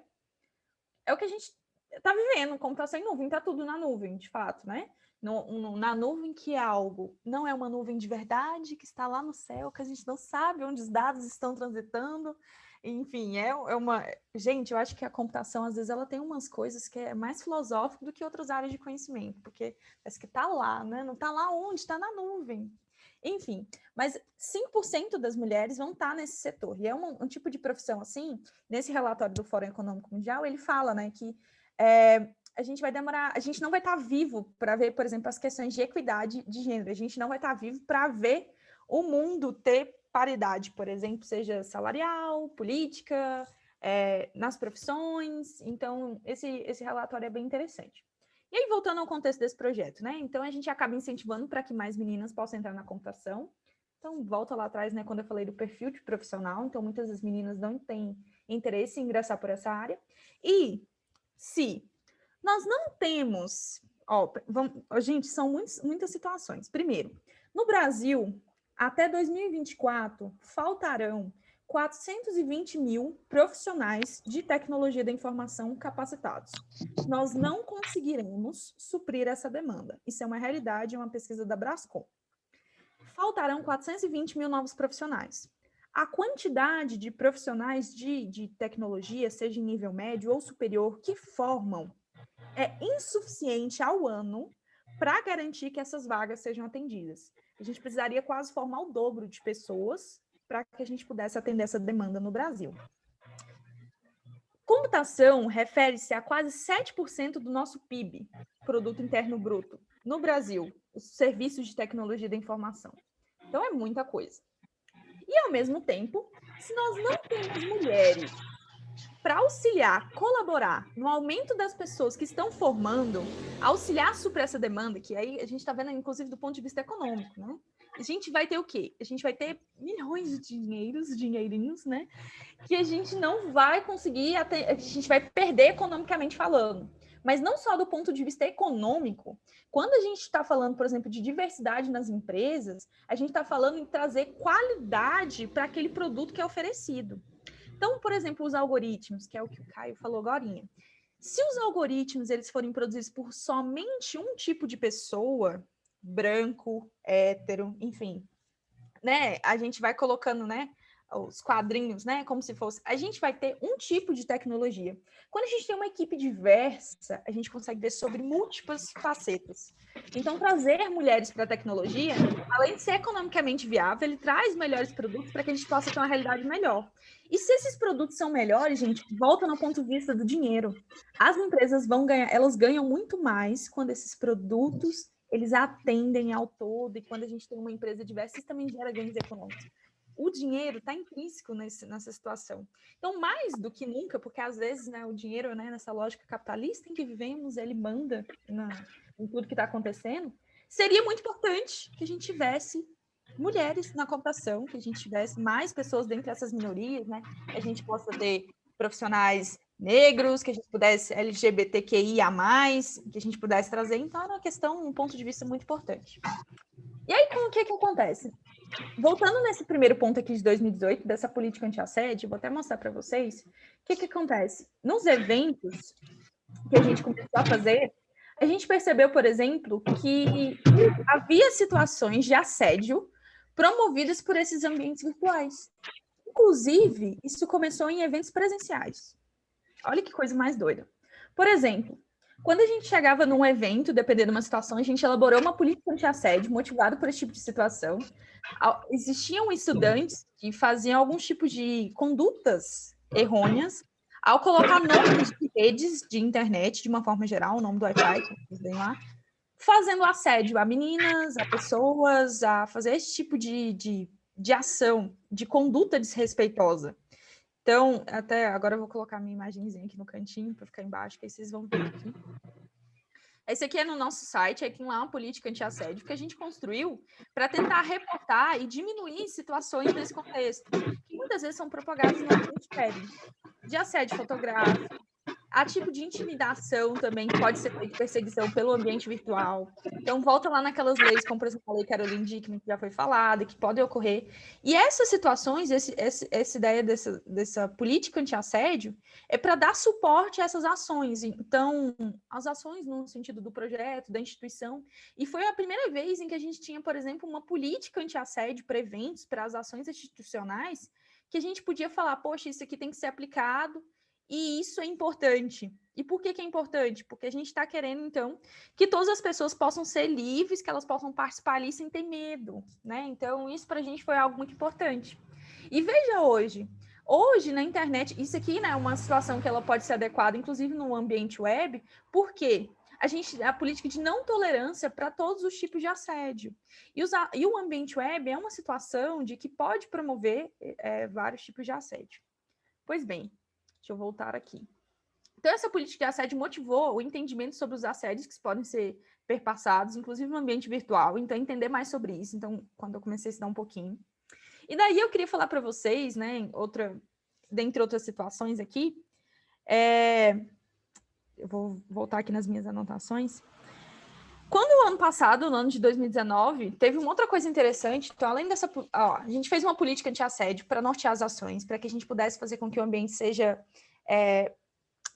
Speaker 3: o que a gente está vivendo. Computação em nuvem, está tudo na nuvem, de fato, né? Na nuvem que é algo, não é uma nuvem de verdade, que está lá no céu, que a gente não sabe onde os dados estão transitando. Enfim, é uma... Gente, eu acho que a computação, às vezes, ela tem umas coisas que é mais filosófico do que outras áreas de conhecimento, porque parece que está lá, né? Não está lá onde? Está na nuvem. Enfim, mas 5% das mulheres vão estar nesse setor. E é um tipo de profissão assim, nesse relatório do Fórum Econômico Mundial, ele fala, né, que a gente vai demorar, a gente não vai estar vivo para ver, por exemplo, as questões de equidade de gênero, a gente não vai estar vivo para ver o mundo ter paridade, por exemplo, seja salarial, política, nas profissões. Então, esse relatório é bem interessante. E aí, voltando ao contexto desse projeto, né? Então, a gente acaba incentivando para que mais meninas possam entrar na computação. Então, volta lá atrás, né, quando eu falei do perfil de profissional. Então, muitas das meninas não têm interesse em ingressar por essa área. E se nós não temos... gente, são muitas situações. Primeiro, no Brasil, até 2024, faltarão 420 mil profissionais de tecnologia da informação capacitados. Nós não conseguiremos suprir essa demanda. Isso é uma realidade, é uma pesquisa da Brascom. Faltarão 420 mil novos profissionais. A quantidade de profissionais de tecnologia, seja em nível médio ou superior, que formam, é insuficiente ao ano para garantir que essas vagas sejam atendidas. A gente precisaria quase formar o dobro de pessoas para que a gente pudesse atender essa demanda no Brasil. Computação refere-se a quase 7% do nosso PIB, Produto Interno Bruto. no Brasil, os serviços de tecnologia da informação. Então, é muita coisa. E, ao mesmo tempo, se nós não temos mulheres para auxiliar, colaborar no aumento das pessoas que estão formando, auxiliar a suprir essa demanda, que aí a gente está vendo, inclusive, do ponto de vista econômico, né? A gente vai ter o quê? A gente vai ter milhões de dinheirinhos, né? Que a gente não vai conseguir, a gente vai perder economicamente falando. Mas não só do ponto de vista econômico, quando a gente está falando, por exemplo, de diversidade nas empresas, a gente está falando em trazer qualidade para aquele produto que é oferecido. Então, por exemplo, os algoritmos, que é o que o Caio falou agorinha. Se os algoritmos eles forem produzidos por somente um tipo de pessoa, branco, hétero, enfim, né? A gente vai colocando, né? Os quadrinhos, né? Como se fosse. A gente vai ter um tipo de tecnologia. Quando a gente tem uma equipe diversa, a gente consegue ver sobre múltiplas facetas. Então, trazer mulheres para a tecnologia, além de ser economicamente viável, ele traz melhores produtos para que a gente possa ter uma realidade melhor. E se esses produtos são melhores, gente, volta no ponto de vista do dinheiro. As empresas vão ganhar, elas ganham muito mais quando esses produtos eles atendem ao todo, e quando a gente tem uma empresa diversa, isso também gera ganhos econômicos. O dinheiro está intrínseco nessa situação. Então, mais do que nunca, porque às vezes, né, o dinheiro, né, nessa lógica capitalista em que vivemos, ele manda em tudo que está acontecendo, seria muito importante que a gente tivesse mulheres na computação, que a gente tivesse mais pessoas dentre essas minorias, né, que a gente possa ter profissionais negros, que a gente pudesse LGBTQIA+, que a gente pudesse trazer. Então, era uma questão, um ponto de vista muito importante. E aí, o que acontece? Voltando nesse primeiro ponto aqui de 2018, dessa política anti-assédio, vou até mostrar para vocês o que acontece. Nos eventos que a gente começou a fazer, a gente percebeu, por exemplo, que havia situações de assédio promovidas por esses ambientes virtuais. Inclusive, isso começou em eventos presenciais. Olha que coisa mais doida. Por exemplo, quando a gente chegava num evento, dependendo de uma situação, a gente elaborou uma política anti-assédio motivada por esse tipo de situação. Existiam estudantes que faziam alguns tipos de condutas errôneas ao colocar nomes de redes de internet, de uma forma geral, o nome do Wi-Fi, que vocês veem lá, fazendo assédio a meninas, a pessoas, a fazer esse tipo de ação, de conduta desrespeitosa. Então, até agora eu vou colocar minha imagenzinha aqui no cantinho para ficar embaixo, que aí vocês vão ver aqui. Esse aqui é no nosso site, aqui lá é uma política anti-assédio que a gente construiu para tentar reportar e diminuir situações nesse contexto, que muitas vezes são propagadas no ambiente web, de assédio fotográfico, há tipo de intimidação também, que pode ser feita de perseguição pelo ambiente virtual. Então, volta lá naquelas leis, como por exemplo a Lei Caroline Dickmann, que já foi falada, que podem ocorrer. E essas situações, essa ideia dessa política anti-assédio é para dar suporte a essas ações. Então, as ações no sentido do projeto, da instituição. E foi a primeira vez em que a gente tinha, por exemplo, uma política anti-assédio para eventos, para as ações institucionais, que a gente podia falar, poxa, isso aqui tem que ser aplicado, e isso é importante. E por que é importante? Porque a gente está querendo, então, que todas as pessoas possam ser livres, que elas possam participar ali sem ter medo, né? Então, isso para a gente foi algo muito importante. E veja hoje, na internet, isso aqui, né, é uma situação que ela pode ser adequada, inclusive no ambiente web, porque a política de não tolerância para todos os tipos de assédio. E o ambiente web é uma situação de que pode promover vários tipos de assédio. Pois bem, deixa eu voltar aqui. Então, essa política de assédio motivou o entendimento sobre os assédios que podem ser perpassados, inclusive no ambiente virtual. Então, entender mais sobre isso. Então, quando eu comecei a estudar um pouquinho. E daí, eu queria falar para vocês, né, dentre outras situações aqui, eu vou voltar aqui nas minhas anotações. Quando o ano passado, no ano de 2019, teve uma outra coisa interessante. Então, além dessa... a gente fez uma política anti-assédio para nortear as ações, para que a gente pudesse fazer com que o ambiente seja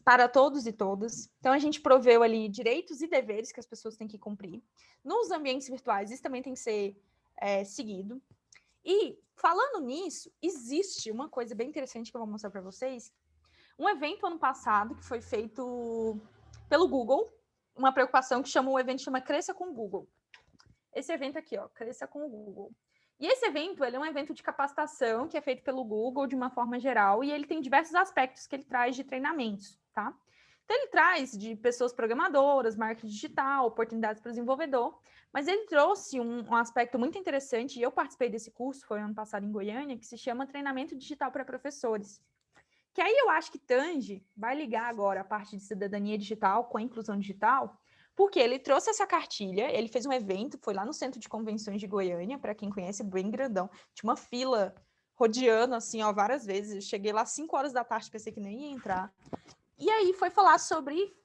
Speaker 3: para todos e todas. Então, a gente proveu ali direitos e deveres que as pessoas têm que cumprir. Nos ambientes virtuais, isso também tem que ser seguido. E, falando nisso, existe uma coisa bem interessante que eu vou mostrar para vocês. Um evento ano passado que foi feito pelo Google, uma preocupação que o evento chama Cresça com o Google. Esse evento aqui, ó, Cresça com o Google. E esse evento, ele é um evento de capacitação que é feito pelo Google de uma forma geral e ele tem diversos aspectos que ele traz de treinamentos, tá? Então, ele traz de pessoas programadoras, marketing digital, oportunidades para o desenvolvedor, mas ele trouxe um aspecto muito interessante, e eu participei desse curso, foi ano passado em Goiânia, que se chama Treinamento Digital para Professores. Que aí eu acho que Tange vai ligar agora a parte de cidadania digital com a inclusão digital, porque ele trouxe essa cartilha, ele fez um evento, foi lá no Centro de Convenções de Goiânia, para quem conhece, bem grandão, tinha uma fila rodeando, assim, ó, várias vezes, eu cheguei lá às 5 horas da tarde, pensei que nem ia entrar, e aí foi falar sobre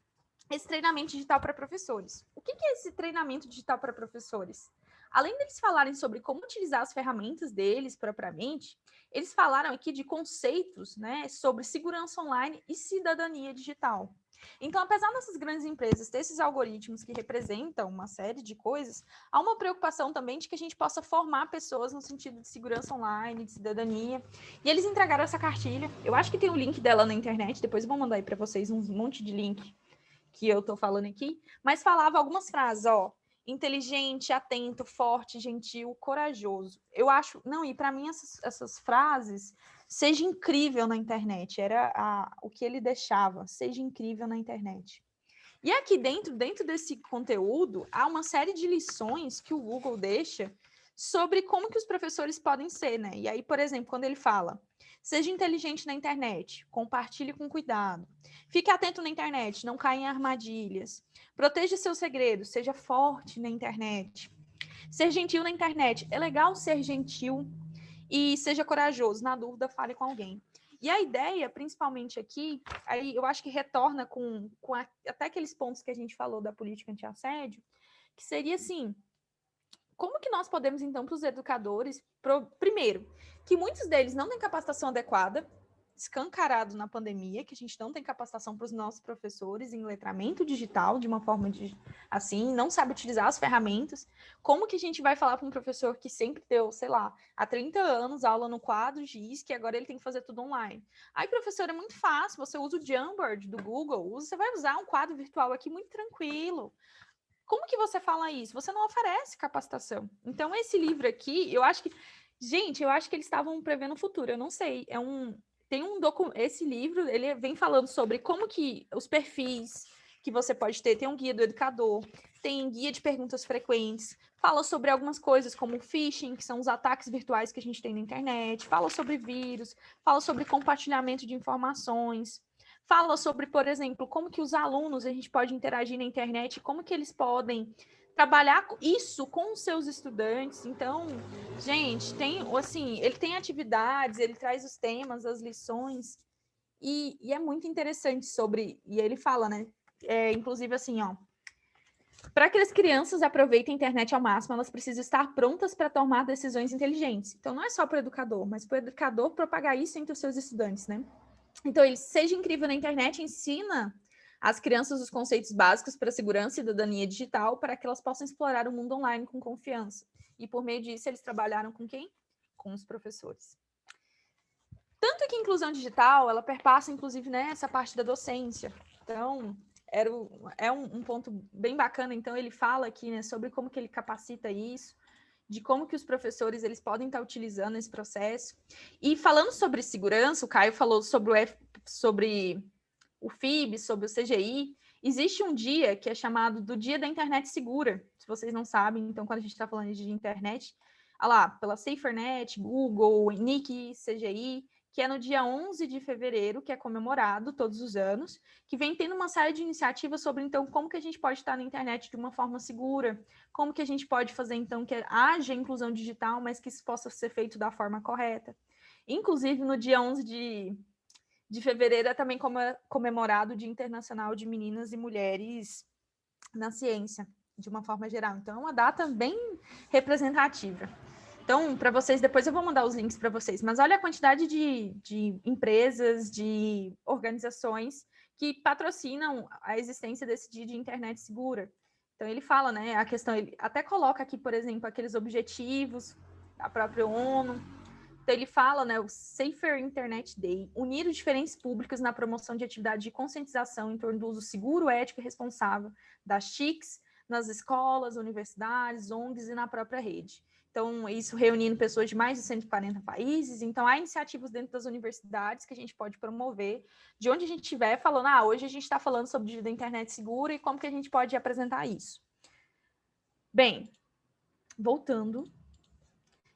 Speaker 3: esse treinamento digital para professores. O que é esse treinamento digital para professores? Além deles falarem sobre como utilizar as ferramentas deles propriamente, eles falaram aqui de conceitos, né, sobre segurança online e cidadania digital. Então, apesar dessas grandes empresas ter esses algoritmos que representam uma série de coisas, há uma preocupação também de que a gente possa formar pessoas no sentido de segurança online, de cidadania. E eles entregaram essa cartilha. Eu acho que tem o link dela na internet, depois eu vou mandar aí para vocês um monte de link que eu tô falando aqui, mas falava algumas frases, ó, inteligente, atento, forte, gentil, corajoso. Eu acho, não, e para mim essas frases, seja incrível na internet, era o que ele deixava, seja incrível na internet. E aqui dentro desse conteúdo, há uma série de lições que o Google deixa sobre como que os professores podem ser, né? E aí, por exemplo, quando ele fala, seja inteligente na internet, compartilhe com cuidado, fique atento na internet, não caia em armadilhas, proteja seus segredos, seja forte na internet, ser gentil na internet. É legal ser gentil e seja corajoso, na dúvida, fale com alguém. E a ideia, principalmente aqui, aí eu acho que retorna com até aqueles pontos que a gente falou da política anti-assédio, que seria assim, como que nós podemos, então, para os educadores, primeiro, que muitos deles não têm capacitação adequada, escancarado na pandemia, que a gente não tem capacitação para os nossos professores em letramento digital, de uma forma assim, não sabe utilizar as ferramentas. Como que a gente vai falar para um professor que sempre deu, sei lá, há 30 anos aula no quadro GIS, que agora ele tem que fazer tudo online? Aí, professor, é muito fácil, você usa o Jamboard do Google, você vai usar um quadro virtual aqui muito tranquilo. Como que você fala isso? Você não oferece capacitação. Então, esse livro aqui, eu acho que... Gente, eu acho que eles estavam prevendo o futuro, eu não sei. Esse livro, ele vem falando sobre como que os perfis que você pode ter, tem um guia do educador, tem guia de perguntas frequentes, fala sobre algumas coisas como o phishing, que são os ataques virtuais que a gente tem na internet, fala sobre vírus, fala sobre compartilhamento de informações, fala sobre, por exemplo, como que os alunos a gente pode interagir na internet, como que eles podem trabalhar isso com os seus estudantes. Então, gente, ele tem atividades, ele traz os temas, as lições, e é muito interessante e ele fala, né, inclusive assim, ó, para que as crianças aproveitem a internet ao máximo, elas precisam estar prontas para tomar decisões inteligentes. Então, não é só para o educador, mas para o educador propagar isso entre os seus estudantes, né? Então, ele seja incrível na internet, ensina às crianças os conceitos básicos para segurança e cidadania digital para que elas possam explorar o mundo online com confiança. E por meio disso, eles trabalharam com quem? Com os professores. Tanto que a inclusão digital, ela perpassa, inclusive, nessa parte da docência. Então, é um ponto bem bacana. Então, ele fala aqui, né, sobre como que ele capacita isso, de como que os professores eles podem estar utilizando esse processo. E falando sobre segurança, o Caio falou sobre o FIB, sobre o CGI. Existe um dia que é chamado do Dia da Internet Segura, se vocês não sabem. Então, quando a gente está falando de internet, lá, pela SaferNet, Google, NIC, CGI, que é no dia 11 de fevereiro, que é comemorado todos os anos, que vem tendo uma série de iniciativas sobre, então, como que a gente pode estar na internet de uma forma segura, como que a gente pode fazer, então, que haja inclusão digital, mas que isso possa ser feito da forma correta. Inclusive, no dia 11 de fevereiro é também comemorado o Dia Internacional de Meninas e Mulheres na Ciência, de uma forma geral. Então, é uma data bem representativa. Então, para vocês, depois eu vou mandar os links para vocês, mas olha a quantidade de empresas, de organizações que patrocinam a existência desse dia de internet segura. Então, ele fala, né, a questão, ele até coloca aqui, por exemplo, aqueles objetivos da própria ONU. Então, ele fala, né, o Safer Internet Day, unir os diferentes públicos na promoção de atividades de conscientização em torno do uso seguro, ético e responsável das TICs nas escolas, universidades, ONGs e na própria rede. Então, isso reunindo pessoas de mais de 140 países. Então, há iniciativas dentro das universidades que a gente pode promover, de onde a gente estiver falando, hoje a gente está falando sobre vida da internet segura e como que a gente pode apresentar isso. Bem, voltando.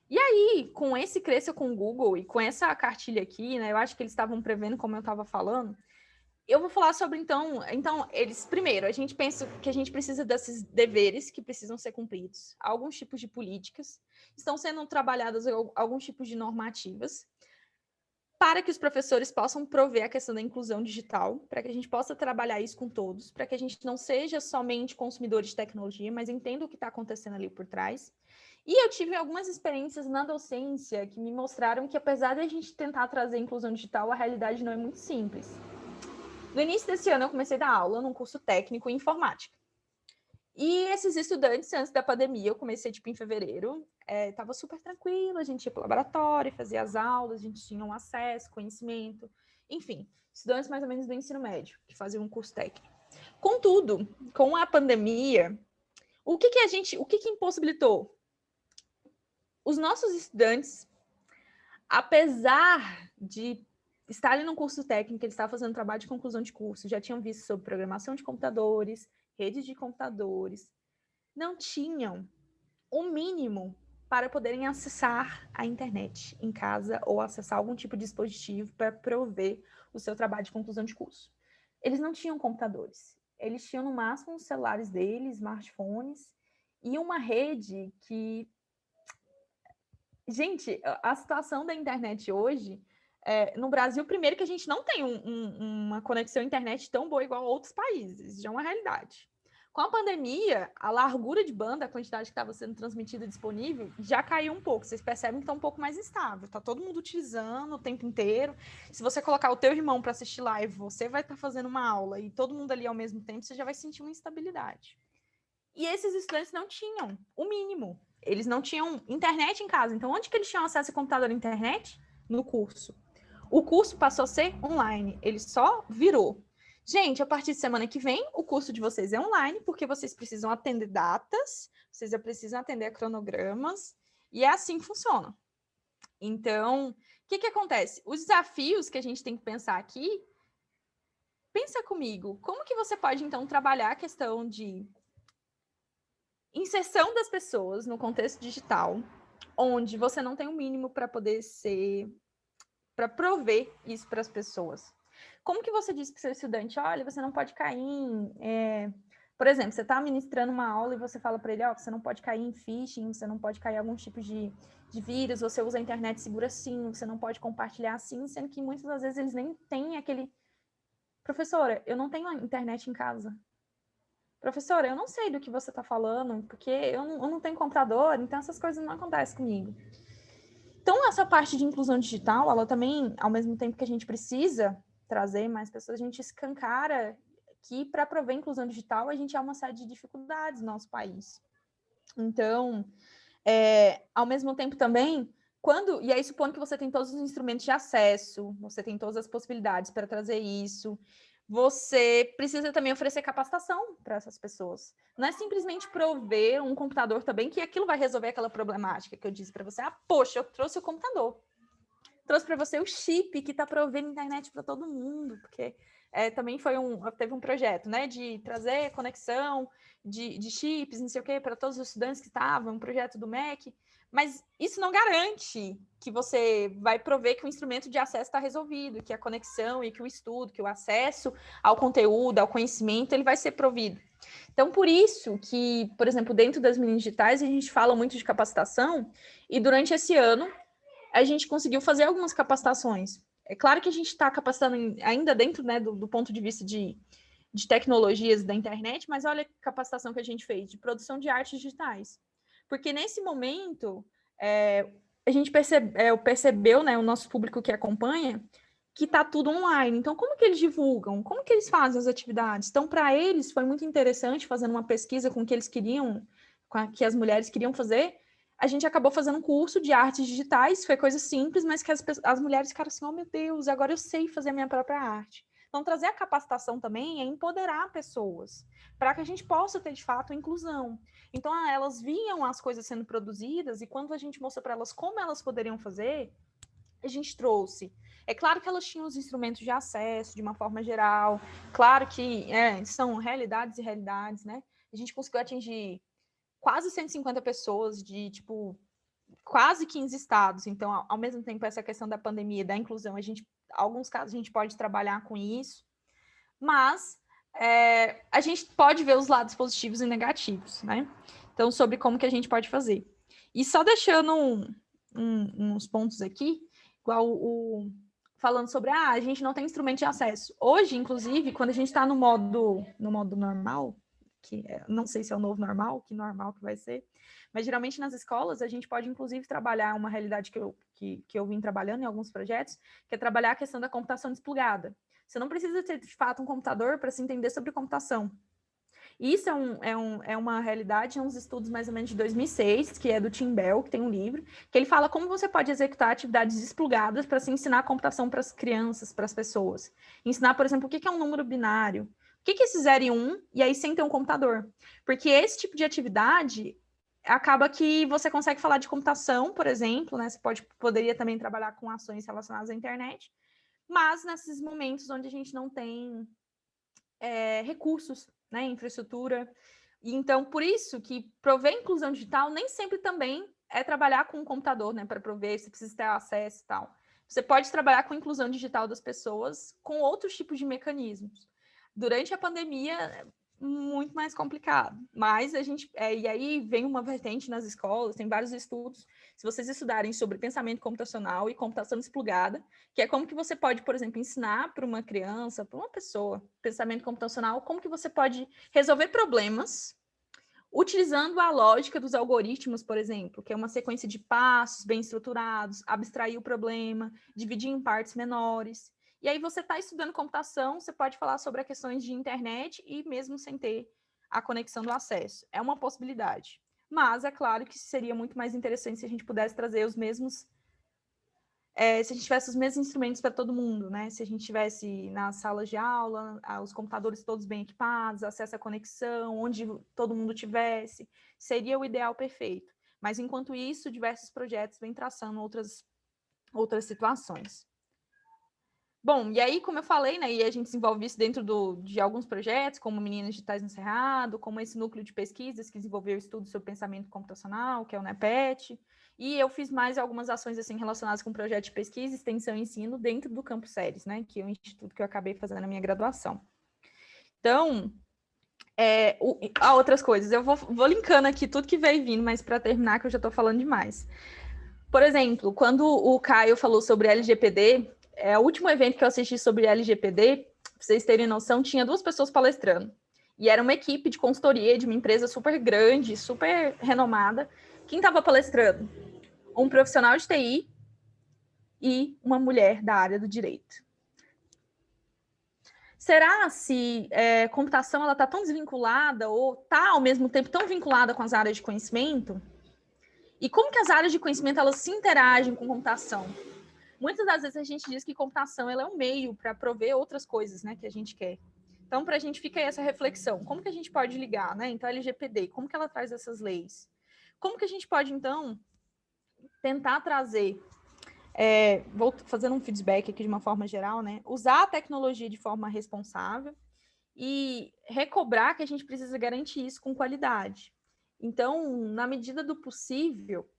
Speaker 3: E aí, com esse Cresça com o Google e com essa cartilha aqui, né, eu acho que eles estavam prevendo, como eu estava falando, eu vou falar sobre, então, eles, primeiro, a gente pensa que a gente precisa desses deveres que precisam ser cumpridos, alguns tipos de políticas, estão sendo trabalhadas alguns tipos de normativas, para que os professores possam prover a questão da inclusão digital, para que a gente possa trabalhar isso com todos, para que a gente não seja somente consumidores de tecnologia, mas entenda o que está acontecendo ali por trás. E eu tive algumas experiências na docência que me mostraram que, apesar de a gente tentar trazer inclusão digital, a realidade não é muito simples. No início desse ano, eu comecei a dar aula num curso técnico em informática. E esses estudantes, antes da pandemia, eu comecei, em fevereiro, estava super tranquilo, a gente ia para o laboratório, fazia as aulas, a gente tinha um acesso, conhecimento, enfim, estudantes mais ou menos do ensino médio, que faziam um curso técnico. Contudo, com a pandemia, o que impossibilitou? Os nossos estudantes, apesar de estarem no curso técnico, eles estavam fazendo trabalho de conclusão de curso, já tinham visto sobre programação de computadores, redes de computadores, não tinham o mínimo para poderem acessar a internet em casa ou acessar algum tipo de dispositivo para prover o seu trabalho de conclusão de curso. Eles não tinham computadores, eles tinham no máximo os celulares deles, smartphones, e uma rede que... Gente, a situação da internet hoje, no Brasil, primeiro que a gente não tem uma conexão à internet tão boa igual a outros países, já é uma realidade. Com a pandemia, a largura de banda, a quantidade que estava sendo transmitida disponível, já caiu um pouco. Vocês percebem que está um pouco mais estável. Está todo mundo utilizando o tempo inteiro. Se você colocar o teu irmão para assistir live, você vai estar fazendo uma aula e todo mundo ali ao mesmo tempo, você já vai sentir uma instabilidade. E esses estudantes não tinham o mínimo. Eles não tinham internet em casa. Então, onde que eles tinham acesso a computador e internet? No curso. O curso passou a ser online. Ele só virou. Gente, a partir de semana que vem, o curso de vocês é online, porque vocês precisam atender datas, vocês precisam atender cronogramas, e é assim que funciona. Então, o que acontece? Os desafios que a gente tem que pensar aqui, pensa comigo, como que você pode, então, trabalhar a questão de inserção das pessoas no contexto digital, onde você não tem o mínimo para poder para prover isso para as pessoas. Como que você diz para o seu estudante, olha, você não pode cair em... Por exemplo, você está ministrando uma aula e você fala para ele, você não pode cair em phishing, você não pode cair em algum tipo de vírus, você usa a internet segura assim, você não pode compartilhar assim, sendo que muitas das vezes eles nem têm aquele... Professora, eu não tenho internet em casa. Professora, eu não sei do que você está falando, porque eu não tenho computador, então essas coisas não acontecem comigo. Então, essa parte de inclusão digital, ela também, ao mesmo tempo que a gente precisa trazer mais pessoas, a gente escancara que, para prover inclusão digital, a gente há uma série de dificuldades no nosso país. Então, ao mesmo tempo também, e aí supondo que você tem todos os instrumentos de acesso, você tem todas as possibilidades para trazer isso, você precisa também oferecer capacitação para essas pessoas. Não é simplesmente prover um computador também, que aquilo vai resolver aquela problemática que eu disse para você. Poxa, eu trouxe o computador. Trouxe para você o chip que está provendo internet para todo mundo, porque também teve um projeto, né, de trazer conexão de chips, não sei o quê, para todos os estudantes que estavam, um projeto do MEC. Mas isso não garante que você vai prover que o instrumento de acesso está resolvido, que a conexão e que o estudo, que o acesso ao conteúdo, ao conhecimento, ele vai ser provido. Então, por isso que, por exemplo, dentro das meninas digitais, a gente fala muito de capacitação, e durante esse ano, a gente conseguiu fazer algumas capacitações. É claro que a gente está capacitando ainda dentro, né, do ponto de vista de tecnologias da internet, mas olha a capacitação que a gente fez de produção de artes digitais. Porque nesse momento, a gente percebeu, né, o nosso público que acompanha, que está tudo online. Então, como que eles divulgam? Como que eles fazem as atividades? Então, para eles, foi muito interessante, fazendo uma pesquisa com o que eles queriam, que as mulheres queriam fazer, a gente acabou fazendo um curso de artes digitais, foi coisa simples, mas que as mulheres ficaram assim, oh meu Deus, agora eu sei fazer a minha própria arte. Então, trazer a capacitação também é empoderar pessoas, para que a gente possa ter, de fato, inclusão. Então, elas viam as coisas sendo produzidas, e quando a gente mostrou para elas como elas poderiam fazer, a gente trouxe. É claro que elas tinham os instrumentos de acesso, de uma forma geral, claro que são realidades e realidades, né? A gente conseguiu atingir quase 150 pessoas de, tipo, quase 15 estados. Então, ao mesmo tempo, essa questão da pandemia, da inclusão, alguns casos a gente pode trabalhar com isso, mas a gente pode ver os lados positivos e negativos, né? Então, sobre como que a gente pode fazer. E só deixando uns pontos aqui, igual falando sobre, a gente não tem instrumento de acesso. Hoje, inclusive, quando a gente está no modo normal, que não sei se é o novo normal, que normal que vai ser, mas geralmente nas escolas a gente pode, inclusive, trabalhar uma realidade que eu vim trabalhando em alguns projetos, que é trabalhar a questão da computação desplugada. Você não precisa ter, de fato, um computador para se entender sobre computação. Isso é uma realidade, uns estudos mais ou menos de 2006, que é do Tim Bell, que tem um livro, que ele fala como você pode executar atividades desplugadas para se ensinar computação para as crianças, para as pessoas. Ensinar, por exemplo, o que é um número binário, o que é esse 0 e 1, e aí sem ter um computador. Porque esse tipo de atividade acaba que você consegue falar de computação, por exemplo, né? Você poderia também trabalhar com ações relacionadas à internet, mas nesses momentos onde a gente não tem recursos, né, infraestrutura. E então, por isso que prover inclusão digital nem sempre também é trabalhar com um computador, né, para prover, você precisa ter acesso e tal. Você pode trabalhar com a inclusão digital das pessoas com outros tipos de mecanismos. Durante a pandemia, muito mais complicado. Mas a gente... e aí vem uma vertente nas escolas, tem vários estudos, se vocês estudarem sobre pensamento computacional e computação desplugada, que é como que você pode, por exemplo, ensinar para uma criança, para uma pessoa, pensamento computacional, como que você pode resolver problemas utilizando a lógica dos algoritmos, por exemplo, que é uma sequência de passos bem estruturados, abstrair o problema, dividir em partes menores. E aí você está estudando computação, você pode falar sobre as questões de internet e mesmo sem ter a conexão do acesso. É uma possibilidade. Mas é claro que seria muito mais interessante se a gente pudesse trazer os mesmos... se a gente tivesse os mesmos instrumentos para todo mundo, né? Se a gente tivesse nas salas de aula, os computadores todos bem equipados, acesso à conexão, onde todo mundo tivesse, seria o ideal perfeito. Mas, enquanto isso, diversos projetos vêm traçando outras situações. Bom, e aí, como eu falei, né, e a gente desenvolve isso dentro de alguns projetos, como Meninas Digitais no Cerrado, como esse núcleo de pesquisas que desenvolveu estudos sobre pensamento computacional, que é o NEPET, e eu fiz mais algumas ações assim relacionadas com projeto de pesquisa, extensão e ensino dentro do Campus Séries, né, que é o instituto que eu acabei fazendo na minha graduação. Então, há outras coisas, eu vou linkando aqui tudo que veio vindo, mas para terminar, que eu já estou falando demais. Por exemplo, quando o Caio falou sobre LGPD, o último evento que eu assisti sobre LGPD, para vocês terem noção, tinha 2 pessoas palestrando. E era uma equipe de consultoria de uma empresa super grande, super renomada. Quem estava palestrando? Um profissional de TI e uma mulher da área do direito. Será se computação está tão desvinculada ou está, ao mesmo tempo, tão vinculada com as áreas de conhecimento? E como que as áreas de conhecimento elas se interagem com computação? Muitas das vezes a gente diz que computação ela é um meio para prover outras coisas, né, que a gente quer. Então, para a gente fica aí essa reflexão. Como que a gente pode ligar, né? Então, a LGPD, como que ela traz essas leis? Como que a gente pode, então, tentar trazer, vou fazendo um feedback aqui de uma forma geral, né? Usar a tecnologia de forma responsável e recobrar que a gente precisa garantir isso com qualidade. Então, na medida do possível,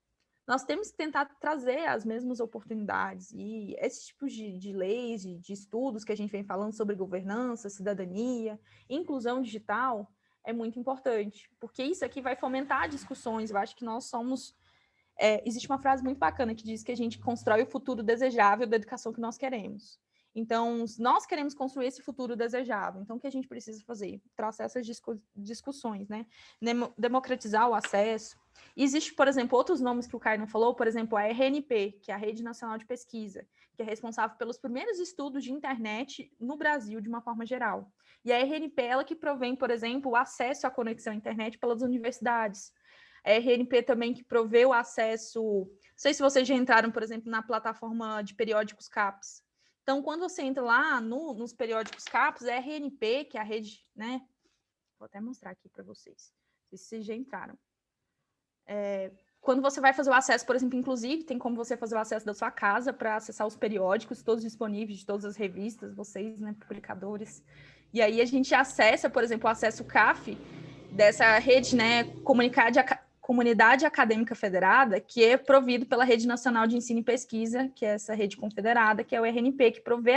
Speaker 3: nós temos que tentar trazer as mesmas oportunidades e esses tipos de leis, de estudos que a gente vem falando sobre governança, cidadania, inclusão digital, é muito importante, porque isso aqui vai fomentar discussões. Eu acho que nós somos... existe uma frase muito bacana que diz que a gente constrói o futuro desejável da educação que nós queremos. Então, nós queremos construir esse futuro desejável. Então, o que a gente precisa fazer? Traçar essas discussões, né? Democratizar o acesso. Existe, por exemplo, outros nomes que o Caio não falou, por exemplo, a RNP, que é a Rede Nacional de Pesquisa, que é responsável pelos primeiros estudos de internet no Brasil, de uma forma geral. E a RNP, ela que provém, por exemplo, o acesso à conexão à internet pelas universidades. A RNP também que provê o acesso... Não sei se vocês já entraram, por exemplo, na plataforma de periódicos CAPES. Então, quando você entra lá nos periódicos CAPES, é a RNP, que é a rede, né? Vou até mostrar aqui para vocês, se vocês já entraram. Quando você vai fazer o acesso, por exemplo, inclusive, tem como você fazer o acesso da sua casa para acessar os periódicos, todos disponíveis de todas as revistas, vocês, né, publicadores. E aí a gente acessa, por exemplo, o acesso CAF, dessa rede, né, Comunidade Acadêmica Federada, que é provido pela Rede Nacional de Ensino e Pesquisa, que é essa rede confederada, que é o RNP, que provê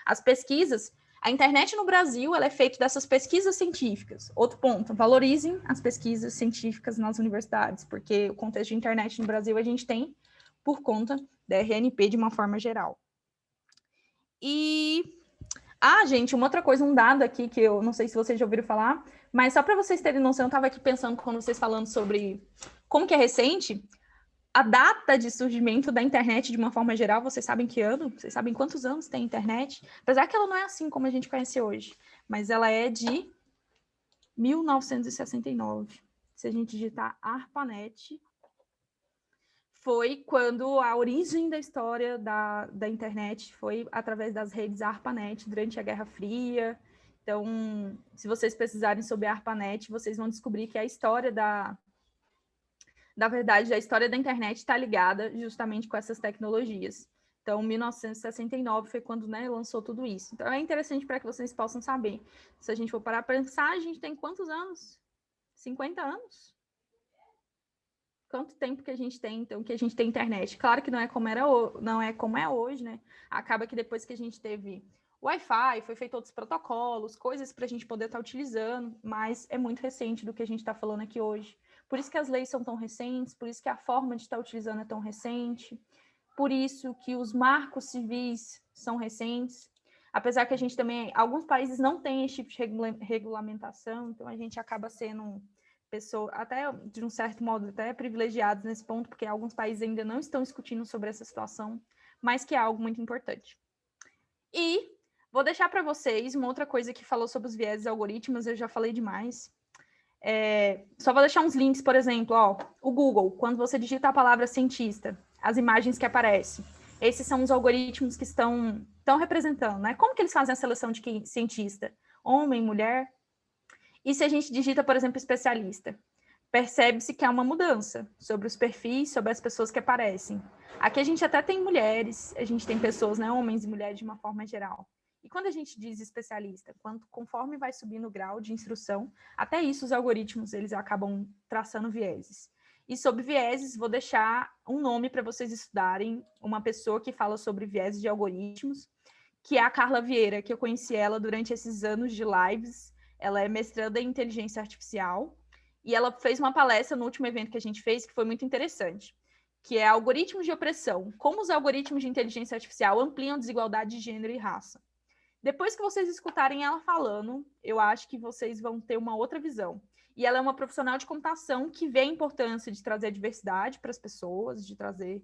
Speaker 3: as pesquisas. A internet no Brasil, ela é feita dessas pesquisas científicas. Outro ponto, valorizem as pesquisas científicas nas universidades, porque o contexto de internet no Brasil a gente tem por conta da RNP de uma forma geral. E, gente, uma outra coisa, um dado aqui que eu não sei se vocês já ouviram falar, mas só para vocês terem noção, eu estava aqui pensando quando vocês falando sobre como que é recente, a data de surgimento da internet de uma forma geral, vocês sabem que ano? Vocês sabem quantos anos tem a internet? Apesar que ela não é assim como a gente conhece hoje, mas ela é de 1969. Se a gente digitar ARPANET, foi quando a origem da história da internet foi através das redes ARPANET durante a Guerra Fria. Então, se vocês pesquisarem sobre a ARPANET, vocês vão descobrir que a história da verdade, a história da internet está ligada justamente com essas tecnologias. Então, 1969 foi quando, né, lançou tudo isso. Então, é interessante para que vocês possam saber. Se a gente for parar para pensar, a gente tem quantos anos? 50 anos? Quanto tempo que a gente tem, então, que a gente tem internet? Claro que não é como é hoje, né? Acaba que depois que a gente teve Wi-Fi, foi feito outros protocolos, coisas para a gente poder estar utilizando, mas é muito recente do que a gente está falando aqui hoje. Por isso que as leis são tão recentes, por isso que a forma de estar utilizando é tão recente, por isso que os marcos civis são recentes, apesar que a gente também, alguns países não têm esse tipo de regulamentação, então a gente acaba sendo pessoa, até de um certo modo, até privilegiados nesse ponto, porque alguns países ainda não estão discutindo sobre essa situação, mas que é algo muito importante. E vou deixar para vocês uma outra coisa que falou sobre os vieses algoritmos, eu já falei demais. Só vou deixar uns links, por exemplo, o Google, quando você digita a palavra cientista, as imagens que aparecem, esses são os algoritmos que estão representando, né? Como que eles fazem a seleção de cientista? Homem, mulher? E se a gente digita, por exemplo, especialista? Percebe-se que há uma mudança sobre os perfis, sobre as pessoas que aparecem. Aqui a gente até tem mulheres, a gente tem pessoas, né, homens e mulheres de uma forma geral. E quando a gente diz especialista, conforme vai subindo o grau de instrução, até isso os algoritmos eles acabam traçando vieses. E sobre vieses, vou deixar um nome para vocês estudarem, uma pessoa que fala sobre vieses de algoritmos, que é a Carla Vieira, que eu conheci ela durante esses anos de lives. Ela é mestranda em inteligência artificial, e ela fez uma palestra no último evento que a gente fez, que foi muito interessante, que é Algoritmos de Opressão, como os algoritmos de inteligência artificial ampliam desigualdade de gênero e raça. Depois que vocês escutarem ela falando, eu acho que vocês vão ter uma outra visão. E ela é uma profissional de computação que vê a importância de trazer diversidade para as pessoas, de trazer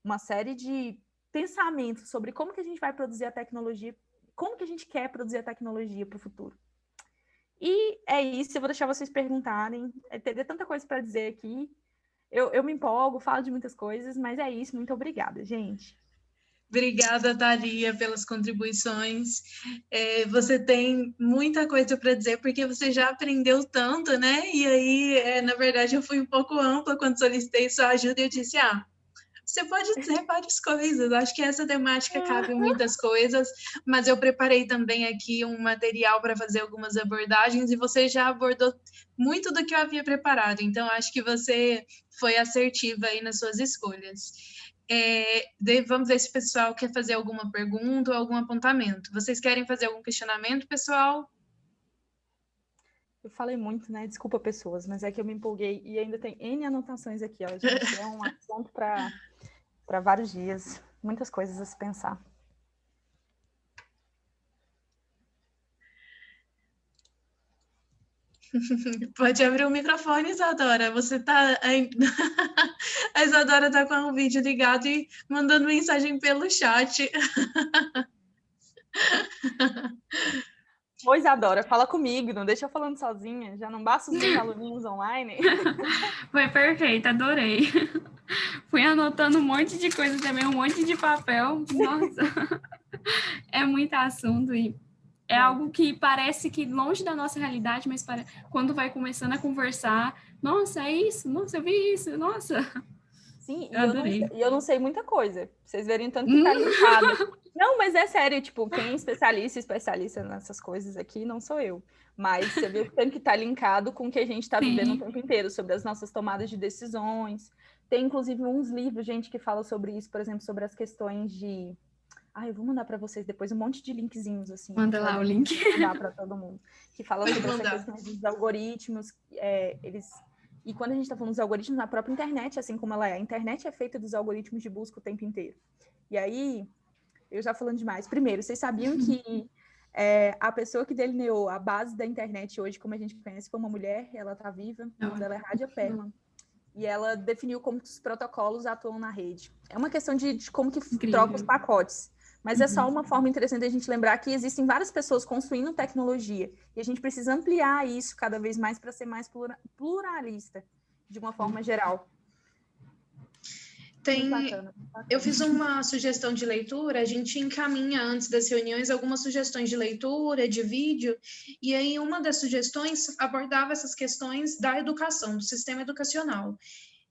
Speaker 3: uma série de pensamentos sobre como que a gente vai produzir a tecnologia, como que a gente quer produzir a tecnologia para o futuro. E é isso, eu vou deixar vocês perguntarem. Teria tanta coisa para dizer aqui. Eu me empolgo, falo de muitas coisas, mas é isso. Muito obrigada, gente.
Speaker 1: Obrigada, Thalia, pelas contribuições. Você tem muita coisa para dizer, porque você já aprendeu tanto, né? E aí, na verdade, eu fui um pouco ampla quando solicitei sua ajuda e eu disse, você pode dizer várias coisas, acho que essa temática cabe em muitas coisas, mas eu preparei também aqui um material para fazer algumas abordagens e você já abordou muito do que eu havia preparado, então acho que você foi assertiva aí nas suas escolhas. Vamos ver se o pessoal quer fazer alguma pergunta ou algum apontamento. Vocês querem fazer algum questionamento, pessoal?
Speaker 3: Eu falei muito, né? Desculpa, pessoas, mas é que eu me empolguei e ainda tem N anotações aqui, ó, gente. É um assunto para vários dias. Muitas coisas a se pensar.
Speaker 1: Pode abrir o microfone, Isadora. Você tá... A Isadora tá com o vídeo ligado e mandando mensagem pelo chat.
Speaker 3: Ô, Isadora, fala comigo, não deixa eu falando sozinha. Já não basta os meus aluninhos online?
Speaker 5: Foi perfeito, adorei. Fui anotando um monte de coisa também, um monte de papel. Nossa. É muito assunto e é algo que parece que longe da nossa realidade, mas quando vai começando a conversar, nossa, é isso, nossa, eu vi isso, nossa.
Speaker 3: Sim,
Speaker 5: Adorei.
Speaker 3: eu não sei muita coisa. Pra vocês verem tanto que tá linkada. Não, mas é sério, tipo, quem é especialista nessas coisas aqui não sou eu. Mas você vê o tanto que tá linkado com o que a gente tá vivendo o tempo inteiro, sobre as nossas tomadas de decisões. Tem, inclusive, uns livros, gente, que fala sobre isso, por exemplo, sobre as questões de... eu vou mandar para vocês depois um monte de linkzinhos, assim.
Speaker 5: Manda lá o link.
Speaker 3: Mandar para todo mundo. Que fala
Speaker 1: Pode
Speaker 3: sobre
Speaker 1: mandar.
Speaker 3: essa questão dos algoritmos, E quando a gente está falando dos algoritmos, na própria internet, assim como ela é. A internet é feita dos algoritmos de busca o tempo inteiro. E aí, eu já falando demais. Primeiro, vocês sabiam que a pessoa que delineou a base da internet hoje, como a gente conhece, foi uma mulher, ela está viva, o nome dela é Radia Perlman. E ela definiu como que os protocolos atuam na rede. É uma questão de como que troca os pacotes. Mas é só uma forma interessante a gente lembrar que existem várias pessoas construindo tecnologia. E a gente precisa ampliar isso cada vez mais para ser mais pluralista, de uma forma geral.
Speaker 1: Eu fiz uma sugestão de leitura, a gente encaminha antes das reuniões algumas sugestões de leitura, de vídeo, e aí uma das sugestões abordava essas questões da educação, do sistema educacional.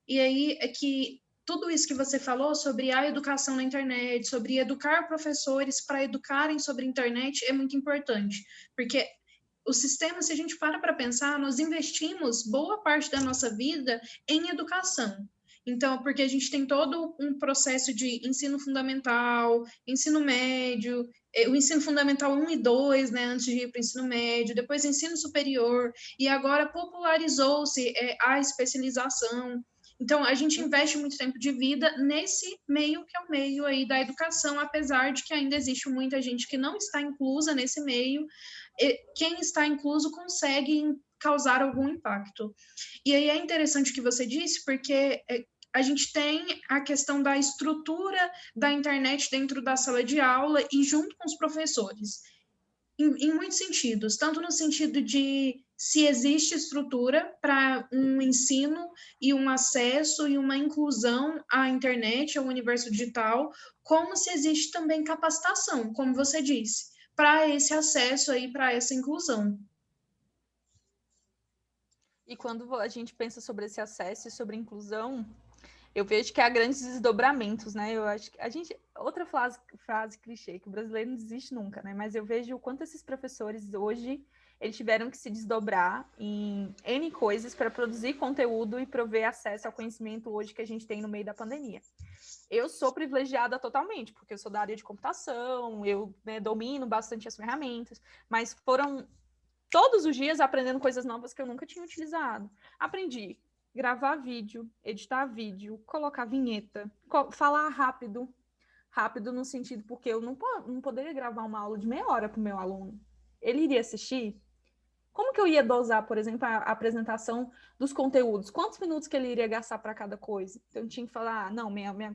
Speaker 1: E aí é que tudo isso que você falou sobre a educação na internet, sobre educar professores para educarem sobre a internet é muito importante, porque o sistema, se a gente para pensar, nós investimos boa parte da nossa vida em educação. Então, porque a gente tem todo um processo de ensino fundamental, ensino médio, o ensino fundamental 1 e 2, né, antes de ir para o ensino médio, depois ensino superior, e agora popularizou-se a especialização. Então, a gente investe muito tempo de vida nesse meio que é o meio aí da educação, apesar de que ainda existe muita gente que não está inclusa nesse meio. Quem está incluso consegue causar algum impacto. E aí é interessante o que você disse, porque a gente tem a questão da estrutura da internet dentro da sala de aula e junto com os professores. Em muitos sentidos, tanto no sentido de se existe estrutura para um ensino e um acesso e uma inclusão à internet, ao universo digital, como se existe também capacitação, como você disse, para esse acesso aí, para essa inclusão.
Speaker 3: E quando a gente pensa sobre esse acesso e sobre inclusão, eu vejo que há grandes desdobramentos, né? Eu acho que outra frase clichê, que o brasileiro não desiste nunca, né? Mas eu vejo o quanto esses professores hoje, eles tiveram que se desdobrar em N coisas para produzir conteúdo e prover acesso ao conhecimento hoje que a gente tem no meio da pandemia. Eu sou privilegiada totalmente, porque eu sou da área de computação, eu domino bastante as ferramentas, mas foram todos os dias aprendendo coisas novas que eu nunca tinha utilizado. Aprendi gravar vídeo, editar vídeo, colocar vinheta, falar rápido no sentido, porque eu não poderia gravar uma aula de meia hora para o meu aluno. Ele iria assistir? Como que eu ia dosar, por exemplo, a apresentação dos conteúdos? Quantos minutos que ele iria gastar para cada coisa? Então, eu tinha que falar, não,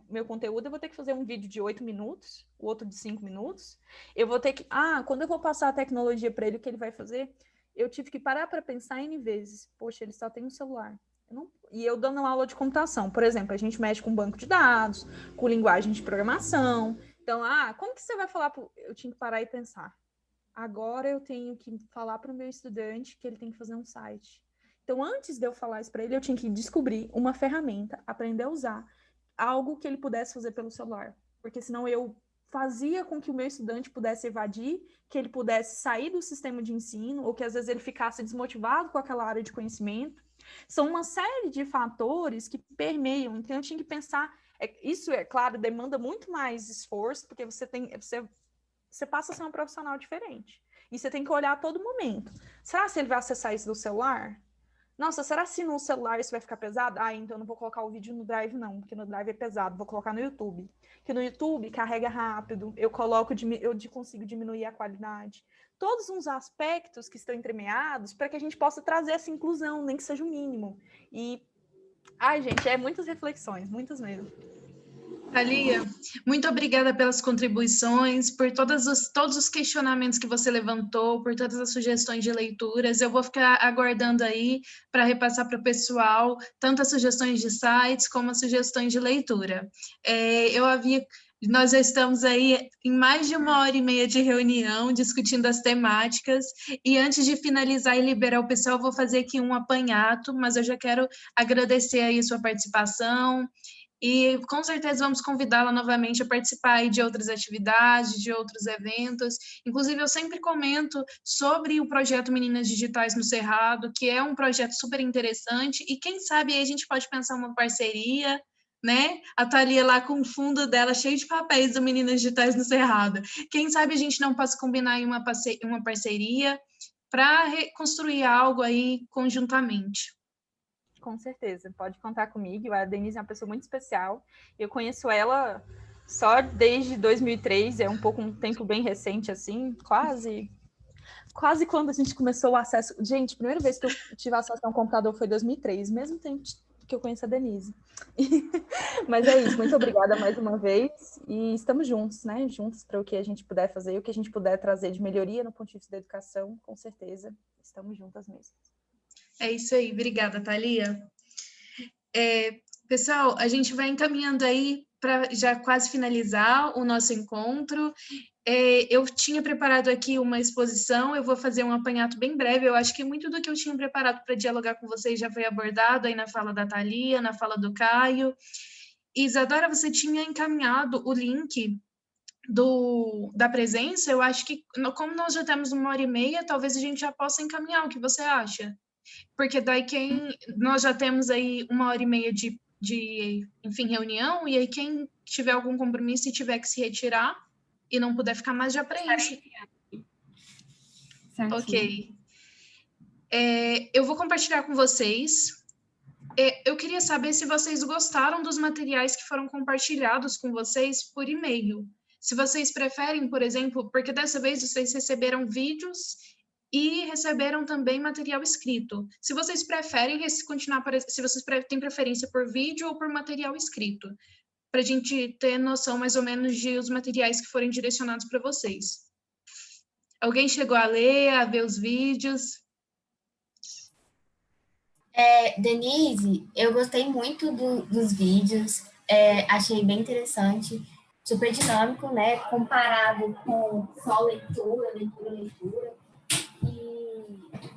Speaker 3: meu conteúdo, eu vou ter que fazer um vídeo de 8 minutos, o outro de 5 minutos. Eu vou ter que... quando eu vou passar a tecnologia para ele, o que ele vai fazer? Eu tive que parar para pensar N vezes. Poxa, ele só tem um celular. E eu dando uma aula de computação, por exemplo, a gente mexe com banco de dados, com linguagem de programação. Então, como que você vai falar? Eu tinha que parar e pensar. Agora eu tenho que falar para o meu estudante que ele tem que fazer um site. Então, antes de eu falar isso para ele, eu tinha que descobrir uma ferramenta, aprender a usar algo que ele pudesse fazer pelo celular. Porque senão eu fazia com que o meu estudante pudesse evadir, que ele pudesse sair do sistema de ensino, ou que às vezes ele ficasse desmotivado com aquela área de conhecimento. São uma série de fatores que permeiam. Então, eu tinha que pensar... Isso, é claro, demanda muito mais esforço, porque você passa a ser um profissional diferente. E você tem que olhar a todo momento. Será que ele vai acessar isso do celular? Nossa, será que no celular isso vai ficar pesado? Então eu não vou colocar o vídeo no Drive, não, porque no Drive é pesado. Vou colocar no YouTube. Porque no YouTube carrega rápido, eu consigo diminuir a qualidade. Todos uns aspectos que estão entremeados para que a gente possa trazer essa inclusão, nem que seja o mínimo. E, gente, muitas reflexões, muitas mesmo.
Speaker 1: Thalia, muito obrigada pelas contribuições, por todos os questionamentos que você levantou, por todas as sugestões de leituras. Eu vou ficar aguardando aí para repassar para o pessoal tanto as sugestões de sites como as sugestões de leitura. Eu havia Nós já estamos aí em mais de 1h30 de reunião, discutindo as temáticas, e antes de finalizar e liberar o pessoal, eu vou fazer aqui um apanhado, mas eu já quero agradecer aí a sua participação, e com certeza vamos convidá-la novamente a participar aí de outras atividades, de outros eventos. Inclusive, eu sempre comento sobre o projeto Meninas Digitais no Cerrado, que é um projeto super interessante, e quem sabe aí a gente pode pensar uma parceria, né? A Thalia lá com o fundo dela cheio de papéis do Meninas Digitais no Cerrado. Quem sabe a gente não possa combinar em uma parceria para reconstruir algo aí conjuntamente.
Speaker 3: Com certeza, pode contar comigo. A Denise é uma pessoa muito especial. Eu conheço ela só desde 2003, é um tempo bem recente, assim, quase quando a gente começou o acesso. Gente, a primeira vez que eu tive acesso a um computador foi em 2003, mesmo tempo que eu conheço a Denise. Mas é isso, muito obrigada mais uma vez. E estamos juntos, né? Juntos para o que a gente puder fazer, o que a gente puder trazer de melhoria no ponto de vista da educação, com certeza, estamos juntas mesmo.
Speaker 1: É isso aí, obrigada, Thalia. Pessoal, a gente vai encaminhando aí para já quase finalizar o nosso encontro. Eu tinha preparado aqui uma exposição, eu vou fazer um apanhado bem breve, eu acho que muito do que eu tinha preparado para dialogar com vocês já foi abordado aí na fala da Thalia, na fala do Caio. Isadora, você tinha encaminhado o link da presença, eu acho que, como nós já temos 1h30, talvez a gente já possa encaminhar, o que você acha? Porque daí nós já temos aí 1h30 de enfim, reunião, e aí quem tiver algum compromisso e tiver que se retirar e não puder ficar mais, já preenche. Ok. Eu vou compartilhar com vocês. Eu queria saber se vocês gostaram dos materiais que foram compartilhados com vocês por e-mail. Se vocês preferem, por exemplo, porque dessa vez vocês receberam vídeos e receberam também material escrito. Se vocês preferem continuar, se vocês têm preferência por vídeo ou por material escrito, para a gente ter noção mais ou menos de os materiais que forem direcionados para vocês. Alguém chegou a ler, a ver os vídeos?
Speaker 4: Denise, eu gostei muito dos vídeos, achei bem interessante, super dinâmico, né? Comparado com só leitura.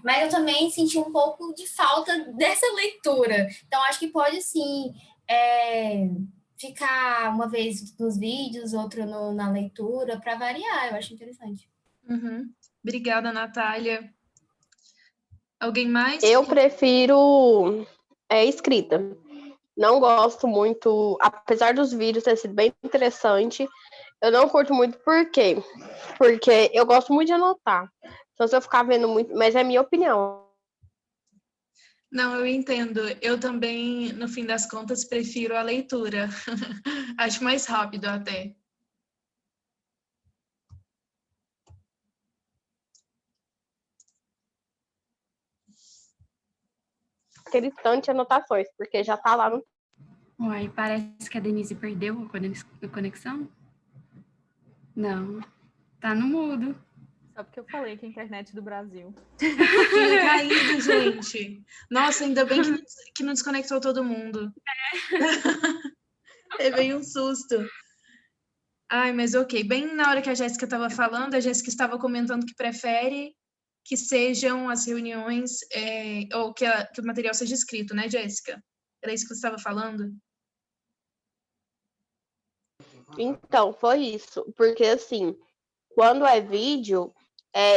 Speaker 4: Mas eu também senti um pouco de falta dessa leitura. Então, acho que pode, sim, ficar uma vez nos vídeos, outra na leitura, para variar. Eu acho interessante.
Speaker 1: Uhum. Obrigada, Natália. Alguém mais?
Speaker 6: Eu prefiro escrita. Não gosto muito, apesar dos vídeos ter sido bem interessante, eu não curto muito. Por quê? Porque eu gosto muito de anotar. Então, se eu ficar vendo muito, mas é minha opinião.
Speaker 1: Não, eu entendo. Eu também, no fim das contas, prefiro a leitura. Acho mais rápido até.
Speaker 6: Aquele tanto de anotações, porque já tá lá no...
Speaker 5: Uai, parece que a Denise perdeu a conexão. Não, tá no mudo.
Speaker 3: Só porque eu falei que a internet do Brasil.
Speaker 1: Tinha caído, gente. Nossa, ainda bem que não desconectou todo mundo. Teve um susto. Ai, mas ok. Bem na hora que a Jéssica estava falando, a Jéssica estava comentando que prefere que sejam as reuniões, ou que o material seja escrito, né, Jéssica? Era isso que você estava falando?
Speaker 6: Então, foi isso. Porque, assim, quando é vídeo,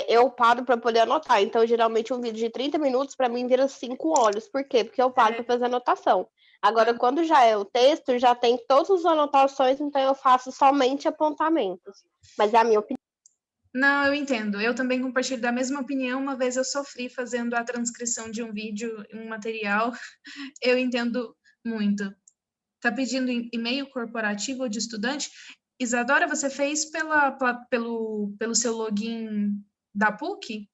Speaker 6: eu paro para poder anotar. Então, geralmente, um vídeo de 30 minutos, para mim, vira 5 horas. Por quê? Porque eu paro para fazer anotação. Agora, quando já é o texto, já tem todas as anotações, então eu faço somente apontamentos. Mas é a minha opinião.
Speaker 1: Não, eu entendo. Eu também compartilho da mesma opinião. Uma vez eu sofri fazendo a transcrição de um vídeo, um material. Eu entendo muito. Tá pedindo e-mail corporativo ou de estudante? Isadora, você fez pelo seu login da PUC?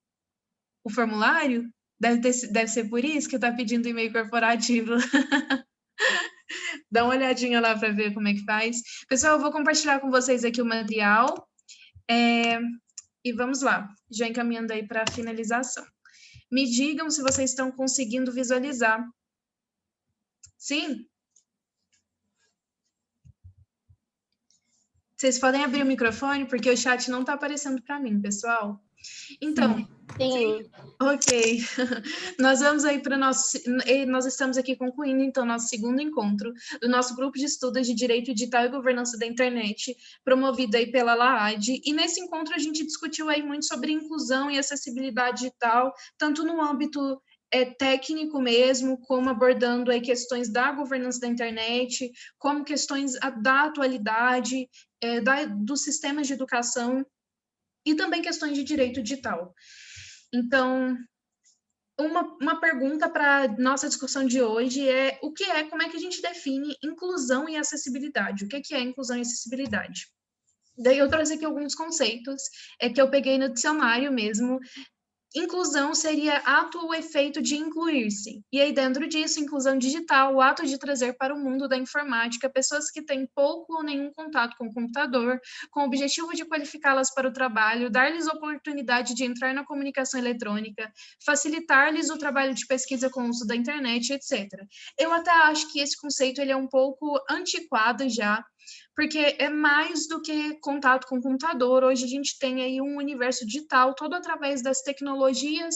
Speaker 1: O formulário? Deve ser por isso que tá pedindo e-mail corporativo. Dá uma olhadinha lá para ver como é que faz. Pessoal, eu vou compartilhar com vocês aqui o material. E vamos lá, já encaminhando aí para a finalização. Me digam se vocês estão conseguindo visualizar. Sim? Vocês podem abrir o microfone, porque o chat não está aparecendo para mim, pessoal. Então,
Speaker 6: Sim.
Speaker 1: ok. Nós vamos aí para o nosso... Nós estamos aqui concluindo, então, nosso segundo encontro do nosso grupo de estudos de Direito Digital e Governança da Internet, promovido aí pela LAAD. E nesse encontro a gente discutiu aí muito sobre inclusão e acessibilidade digital, tanto no âmbito técnico mesmo, como abordando aí questões da governança da internet, como questões da atualidade, dos sistemas de educação e também questões de direito digital. Então, uma pergunta para nossa discussão de hoje é como é que a gente define inclusão e acessibilidade? O que é inclusão e acessibilidade? Daí eu trouxe aqui alguns conceitos que eu peguei no dicionário mesmo. Inclusão seria ato ou efeito de incluir-se. E aí, dentro disso, inclusão digital, o ato de trazer para o mundo da informática pessoas que têm pouco ou nenhum contato com o computador, com o objetivo de qualificá-las para o trabalho, dar-lhes oportunidade de entrar na comunicação eletrônica, facilitar-lhes o trabalho de pesquisa com o uso da internet, etc. Eu até acho que esse conceito ele é um pouco antiquado já, porque é mais do que contato com o computador. Hoje a gente tem aí um universo digital, todo através das tecnologias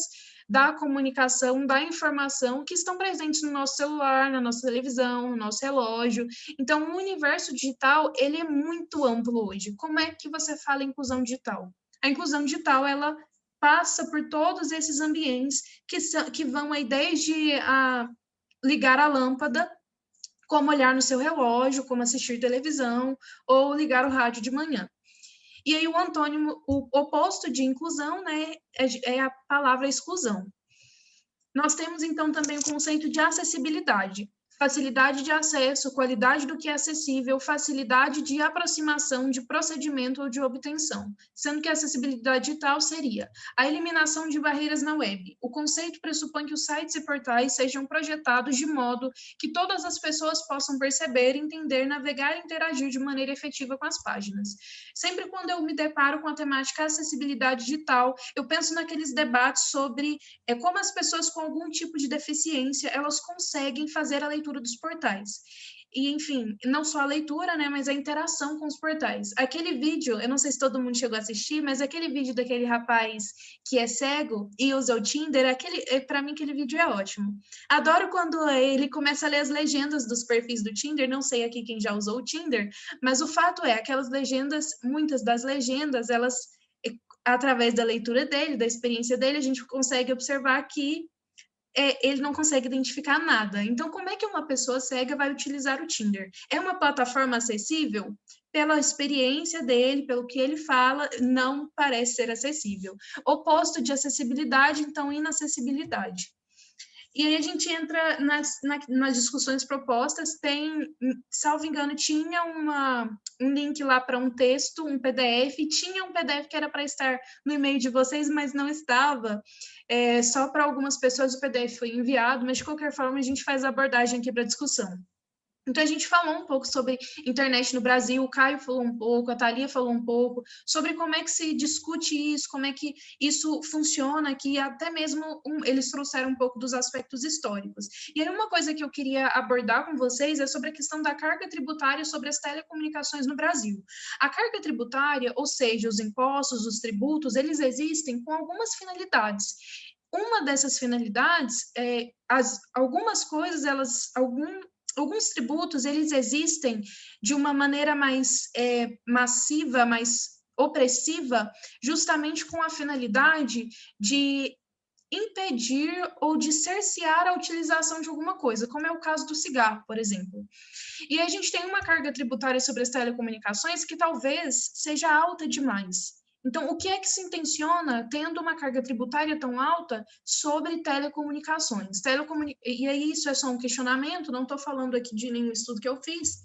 Speaker 1: da comunicação, da informação, que estão presentes no nosso celular, na nossa televisão, no nosso relógio. Então, o universo digital, ele é muito amplo hoje. Como é que você fala inclusão digital? A inclusão digital, ela passa por todos esses ambientes que vão aí desde ligar a lâmpada, como olhar no seu relógio, como assistir televisão, ou ligar o rádio de manhã. E aí o antônimo, o oposto de inclusão, né, é a palavra exclusão. Nós temos, então, também o conceito de acessibilidade. Facilidade de acesso, qualidade do que é acessível, facilidade de aproximação, de procedimento ou de obtenção, sendo que a acessibilidade digital seria a eliminação de barreiras na web. O conceito pressupõe que os sites e portais sejam projetados de modo que todas as pessoas possam perceber, entender, navegar e interagir de maneira efetiva com as páginas. Sempre quando eu me deparo com a temática acessibilidade digital, eu penso naqueles debates sobre como as pessoas com algum tipo de deficiência, elas conseguem fazer a leitura dos portais. E, enfim, não só a leitura, né, mas a interação com os portais. Aquele vídeo, eu não sei se todo mundo chegou a assistir, mas aquele vídeo daquele rapaz que é cego e usa o Tinder, para mim aquele vídeo é ótimo. Adoro quando ele começa a ler as legendas dos perfis do Tinder, não sei aqui quem já usou o Tinder, mas o fato é, aquelas legendas, muitas das legendas, elas, através da leitura dele, da experiência dele, a gente consegue observar que ele não consegue identificar nada. Então, como é que uma pessoa cega vai utilizar o Tinder? É uma plataforma acessível? Pela experiência dele, pelo que ele fala, não parece ser acessível. Oposto de acessibilidade, então, inacessibilidade. E aí a gente entra nas discussões propostas, salvo engano, tinha um link lá para um texto, um PDF, tinha um PDF que era para estar no e-mail de vocês, mas não estava. Só para algumas pessoas o PDF foi enviado, mas de qualquer forma a gente faz a abordagem aqui para a discussão. Então, a gente falou um pouco sobre internet no Brasil, o Caio falou um pouco, a Thalia falou um pouco, sobre como é que se discute isso, como é que isso funciona, que até mesmo eles trouxeram um pouco dos aspectos históricos. E aí, uma coisa que eu queria abordar com vocês é sobre a questão da carga tributária sobre as telecomunicações no Brasil. A carga tributária, ou seja, os impostos, os tributos, eles existem com algumas finalidades. Uma dessas finalidades, algumas coisas, alguns tributos, eles existem de uma maneira mais massiva, mais opressiva, justamente com a finalidade de impedir ou de cercear a utilização de alguma coisa, como é o caso do cigarro, por exemplo. E a gente tem uma carga tributária sobre as telecomunicações que talvez seja alta demais. Então, o que é que se intenciona tendo uma carga tributária tão alta sobre telecomunicações? E aí isso é só um questionamento, não estou falando aqui de nenhum estudo que eu fiz,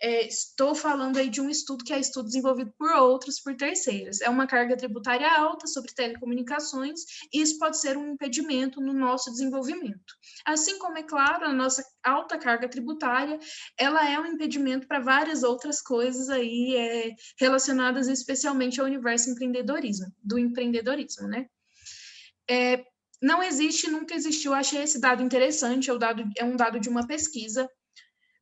Speaker 1: estou falando aí de um estudo que é estudo desenvolvido por outros, por terceiros. É uma carga tributária alta sobre telecomunicações e isso pode ser um impedimento no nosso desenvolvimento. Assim como, é claro, a nossa alta carga tributária, ela é um impedimento para várias outras coisas aí relacionadas especialmente ao universo do empreendedorismo, né? Não existe, nunca existiu, achei esse dado interessante, é um dado de uma pesquisa.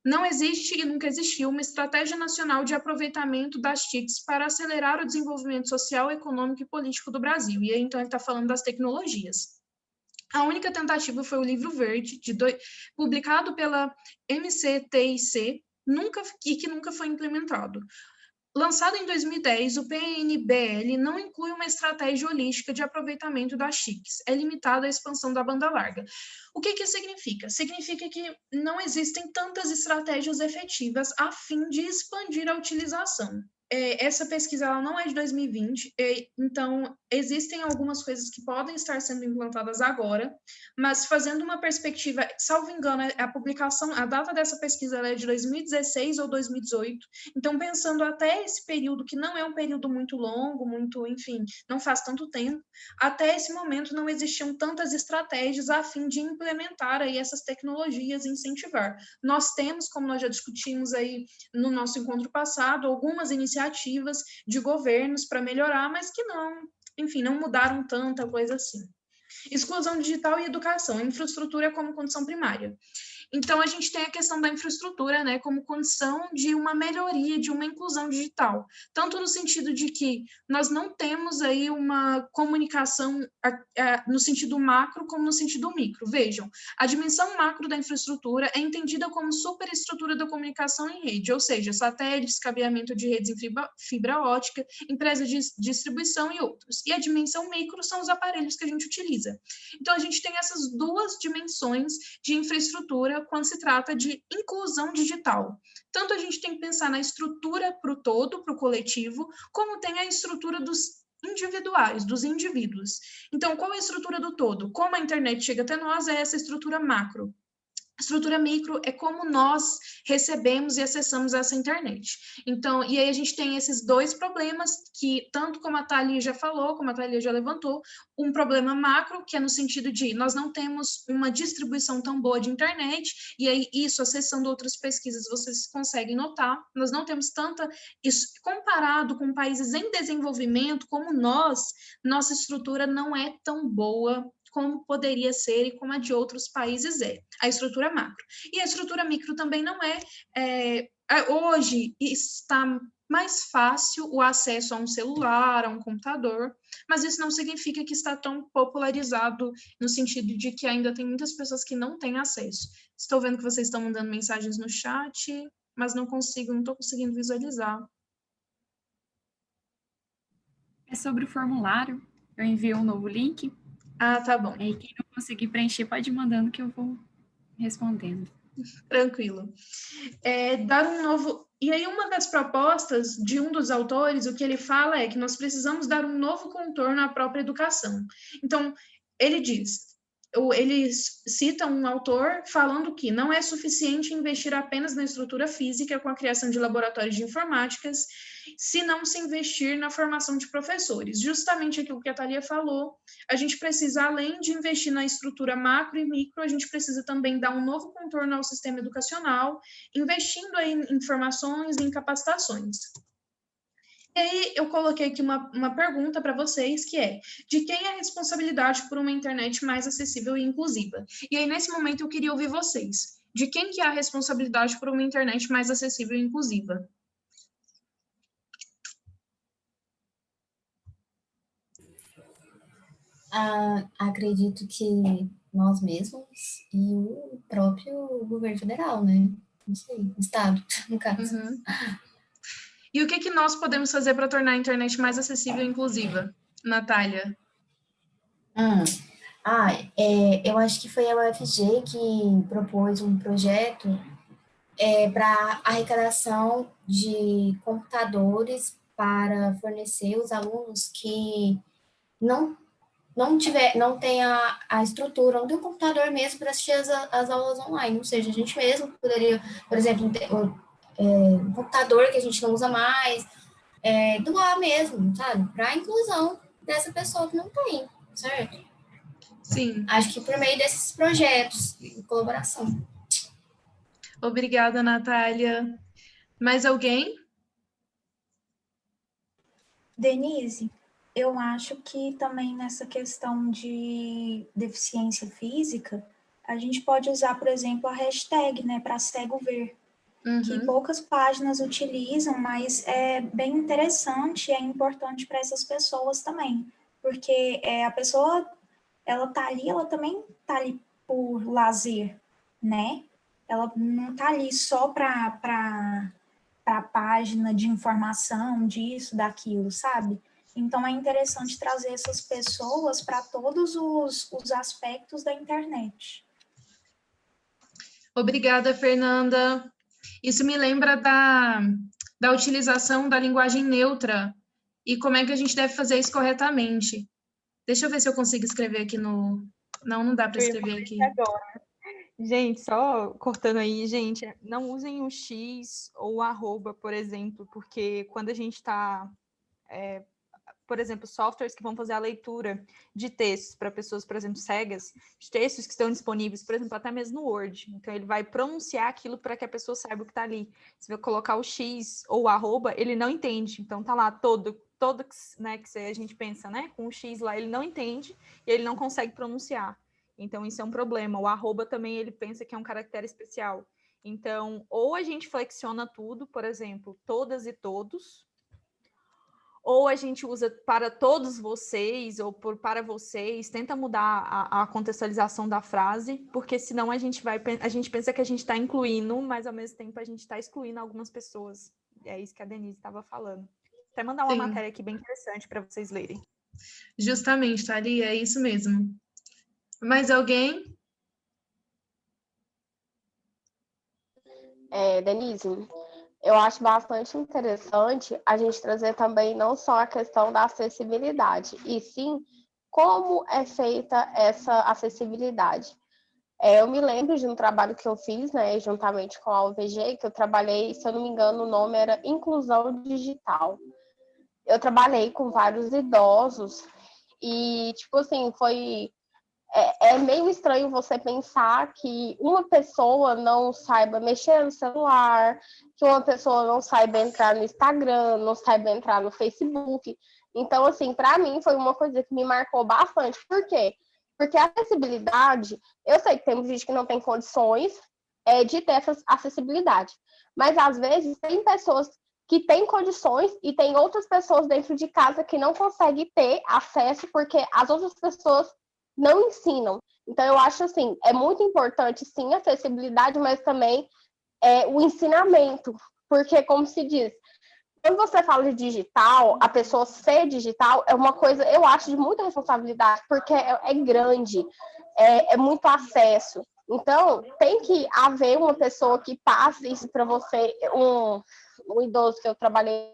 Speaker 1: Não existe e nunca existiu uma estratégia nacional de aproveitamento das TICs para acelerar o desenvolvimento social, econômico e político do Brasil. E aí, então, ele está falando das tecnologias. A única tentativa foi o Livro Verde, publicado pela MCTIC, e que nunca foi implementado. Lançado em 2010, o PNBL não inclui uma estratégia holística de aproveitamento das TICs, é limitado à expansão da banda larga. O que isso significa? Significa que não existem tantas estratégias efetivas a fim de expandir a utilização. Essa pesquisa ela não é de 2020, então existem algumas coisas que podem estar sendo implantadas agora, mas fazendo uma perspectiva, salvo engano, a data dessa pesquisa é de 2016 ou 2018, então pensando até esse período, que não é um período muito longo, enfim, não faz tanto tempo, até esse momento não existiam tantas estratégias a fim de implementar aí essas tecnologias e incentivar. Nós temos, como nós já discutimos aí no nosso encontro passado, algumas iniciativas de governos para melhorar, mas que não, enfim, não mudaram tanta coisa assim. Exclusão digital e educação, infraestrutura como condição primária. Então, a gente tem a questão da infraestrutura, né, como condição de uma melhoria, de uma inclusão digital, tanto no sentido de que nós não temos aí uma comunicação no sentido macro como no sentido micro. Vejam, a dimensão macro da infraestrutura é entendida como superestrutura da comunicação em rede, ou seja, satélites, cabeamento de redes em fibra ótica, empresas de distribuição e outros. E a dimensão micro são os aparelhos que a gente utiliza. Então, a gente tem essas duas dimensões de infraestrutura quando se trata de inclusão digital. Tanto a gente tem que pensar na estrutura para o todo, para o coletivo, como tem a estrutura dos individuais, dos indivíduos. Então, qual é a estrutura do todo? Como a internet chega até nós, é essa estrutura macro. Estrutura micro é como nós recebemos e acessamos essa internet. Então, e aí a gente tem esses dois problemas que, tanto como a Thalia já falou, como a Thalia já levantou, um problema macro, que é no sentido de nós não temos uma distribuição tão boa de internet, e aí isso, acessando outras pesquisas, vocês conseguem notar, nós não temos tanta, isso, comparado com países em desenvolvimento como nós, nossa estrutura não é tão boa como poderia ser e como a de outros países é, a estrutura macro. E a estrutura micro também não hoje está mais fácil o acesso a um celular, a um computador, mas isso não significa que está tão popularizado no sentido de que ainda tem muitas pessoas que não têm acesso. Estou vendo que vocês estão mandando mensagens no chat, mas não estou conseguindo visualizar.
Speaker 5: É sobre o formulário, eu envio um novo link.
Speaker 1: Ah, tá bom.
Speaker 5: Aí quem não conseguir preencher pode ir mandando que eu vou respondendo.
Speaker 1: Tranquilo. Dar um novo... E aí uma das propostas de um dos autores, o que ele fala é que nós precisamos dar um novo contorno à própria educação. Então, ele cita um autor falando que não é suficiente investir apenas na estrutura física com a criação de laboratórios de informáticas, se não se investir na formação de professores. Justamente aquilo que a Thalia falou, a gente precisa, além de investir na estrutura macro e micro, a gente precisa também dar um novo contorno ao sistema educacional, investindo aí em formações e em capacitações. E aí eu coloquei aqui uma pergunta para vocês, que é: de quem é a responsabilidade por uma internet mais acessível e inclusiva? E aí, nesse momento, eu queria ouvir vocês. De quem que é a responsabilidade por uma internet mais acessível e inclusiva?
Speaker 4: Acredito que nós mesmos e o próprio governo federal, né? Não sei, Estado, no caso.
Speaker 1: Uhum. E o que nós podemos fazer para tornar a internet mais acessível e inclusiva, Natália?
Speaker 4: Eu acho que foi a UFG que propôs um projeto para arrecadação de computadores para fornecer os alunos que não tem a estrutura, não tem um computador mesmo para assistir as aulas online, ou seja, a gente mesmo poderia, por exemplo, um computador que a gente não usa mais, doar mesmo, sabe, para a inclusão dessa pessoa que não tem, certo?
Speaker 1: Sim.
Speaker 4: Acho que por meio desses projetos de colaboração.
Speaker 1: Obrigada, Natália. Mais alguém?
Speaker 7: Denise, eu acho que também nessa questão de deficiência física, a gente pode usar, por exemplo, a hashtag, né, para cego ver. que
Speaker 1: Uhum.
Speaker 7: poucas páginas utilizam, mas é bem interessante e é importante para essas pessoas também, porque a pessoa, ela tá ali, ela também tá ali por lazer, né? Ela não tá ali só para a página de informação disso, daquilo, sabe? Então é interessante trazer essas pessoas para todos os aspectos da internet.
Speaker 1: Obrigada, Fernanda. Isso me lembra da utilização da linguagem neutra e como é que a gente deve fazer isso corretamente. Deixa eu ver se eu consigo escrever aqui no... Não, não dá para
Speaker 3: Eu ia
Speaker 1: escrever
Speaker 3: falar
Speaker 1: aqui.
Speaker 3: isso agora. Gente, só cortando aí, gente, não usem o X ou o arroba, por exemplo, porque quando a gente está, por exemplo, softwares que vão fazer a leitura de textos para pessoas, por exemplo, cegas, de textos que estão disponíveis, por exemplo, até mesmo no Word. Então, ele vai pronunciar aquilo para que a pessoa saiba o que está ali. Se você colocar o X ou o arroba, ele não entende. Então, tá lá todo né, que a gente pensa, né, com o X lá, ele não entende e ele não consegue pronunciar. Então, isso é um problema. O arroba também, ele pensa que é um caractere especial. Então, ou a gente flexiona tudo, por exemplo, todas e todos, ou a gente usa para todos vocês, ou para vocês, tenta mudar a contextualização da frase, porque senão a gente pensa que a gente está incluindo, mas ao mesmo tempo a gente está excluindo algumas pessoas. É isso que a Denise estava falando. Até mandar uma
Speaker 1: Sim.
Speaker 3: matéria aqui bem interessante para vocês lerem.
Speaker 1: Justamente, Thalia, é isso mesmo. Mais alguém?
Speaker 6: Denise, eu acho bastante interessante a gente trazer também não só a questão da acessibilidade, e sim como é feita essa acessibilidade. Eu me lembro de um trabalho que eu fiz, né, juntamente com a UVG, que eu trabalhei, se eu não me engano, o nome era Inclusão Digital. Eu trabalhei com vários idosos e, tipo assim, é meio estranho você pensar que uma pessoa não saiba mexer no celular, que uma pessoa não saiba entrar no Instagram, não saiba entrar no Facebook. Então, assim, para mim foi uma coisa que me marcou bastante. Por quê? Porque a acessibilidade, eu sei que tem gente que não tem condições de ter essa acessibilidade, mas às vezes tem pessoas que têm condições e tem outras pessoas dentro de casa que não conseguem ter acesso porque as outras pessoas não ensinam. Então, eu acho assim, é muito importante, sim, a acessibilidade, mas também o ensinamento. Porque, como se diz, quando você fala de digital, a pessoa ser digital é uma coisa, eu acho, de muita responsabilidade, porque é grande, é muito acesso. Então, tem que haver uma pessoa que passe isso para você, um idoso que eu trabalhei.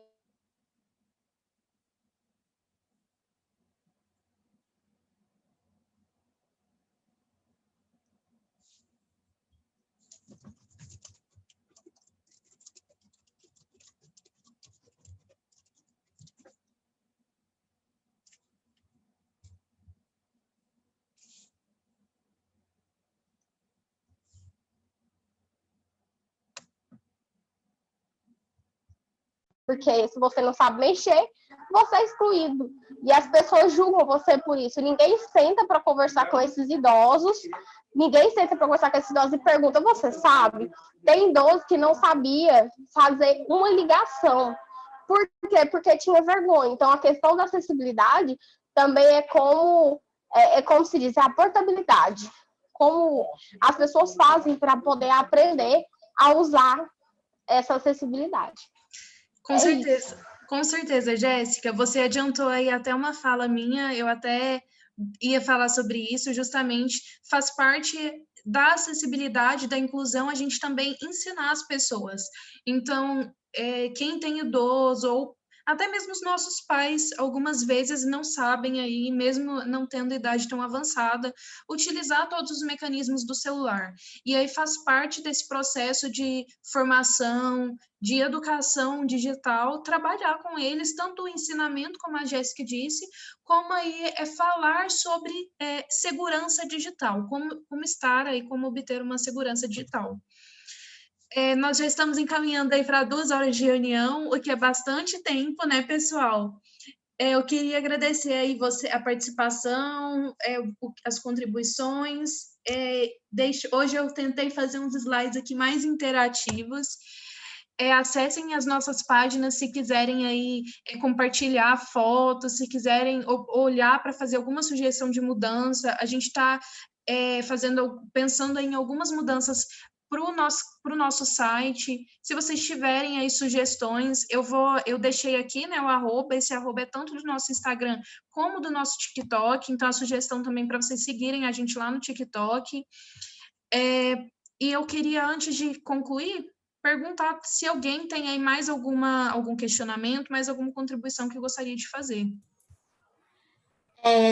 Speaker 6: Porque se você não sabe mexer, você é excluído. E as pessoas julgam você por isso. Ninguém senta para conversar com esses idosos, ninguém senta para conversar com esses idosos e pergunta, você sabe? Tem idoso que não sabia fazer uma ligação. Por quê? Porque tinha vergonha. Então, a questão da acessibilidade também é como se diz, a portabilidade. Como as pessoas fazem para poder aprender a usar essa acessibilidade.
Speaker 1: Com certeza, Jéssica. Você adiantou aí até uma fala minha, eu até ia falar sobre isso, justamente faz parte da acessibilidade, da inclusão, a gente também ensinar as pessoas. Então, quem tem idoso ou até mesmo os nossos pais, algumas vezes não sabem aí, mesmo não tendo idade tão avançada, utilizar todos os mecanismos do celular. E aí faz parte desse processo de formação, de educação digital, trabalhar com eles, tanto o ensinamento, como a Jéssica disse, como aí falar sobre segurança digital, como estar aí, como obter uma segurança digital. Nós já estamos encaminhando aí para 2 horas de reunião, o que é bastante tempo, né, pessoal? Eu queria agradecer aí a participação, as contribuições. Hoje eu tentei fazer uns slides aqui mais interativos. Acessem as nossas páginas se quiserem aí compartilhar fotos, se quiserem olhar para fazer alguma sugestão de mudança. A gente está pensando em algumas mudanças para o nosso site. Se vocês tiverem aí sugestões, eu deixei aqui, né, o arroba. Esse arroba é tanto do nosso Instagram como do nosso TikTok, então a sugestão também para vocês seguirem a gente lá no TikTok. E eu queria, antes de concluir, perguntar se alguém tem aí mais algum questionamento, mais alguma contribuição que eu gostaria de fazer.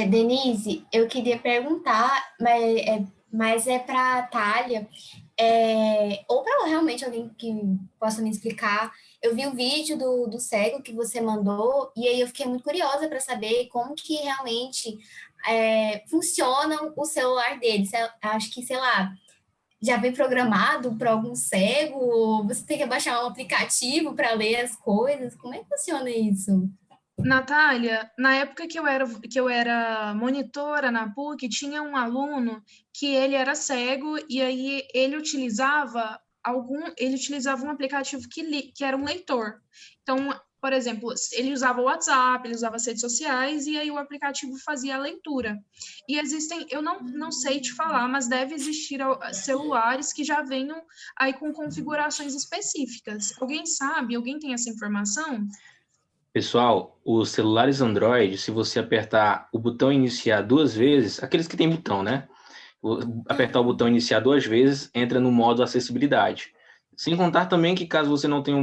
Speaker 4: Denise, eu queria perguntar, mas é para a Thalia, ou para realmente alguém que possa me explicar. Eu vi o vídeo do cego que você mandou, e aí eu fiquei muito curiosa para saber como que realmente funciona o celular dele. Acho que, sei lá, já vem programado para algum cego, ou você tem que baixar um aplicativo para ler as coisas. Como é que funciona isso?
Speaker 1: Natália, na época que eu era monitora na PUC, tinha um aluno que ele era cego e aí ele utilizava um aplicativo que era um leitor. Então, por exemplo, ele usava o WhatsApp, ele usava as redes sociais e aí o aplicativo fazia a leitura. E existem, eu não sei te falar, mas deve existir celulares que já venham aí com configurações específicas. Alguém sabe? Alguém tem essa informação?
Speaker 8: Pessoal, os celulares Android, se você apertar o botão iniciar 2 vezes, aqueles que tem botão, né? Apertar o botão iniciar 2 vezes, entra no modo acessibilidade. Sem contar também que caso você não tenha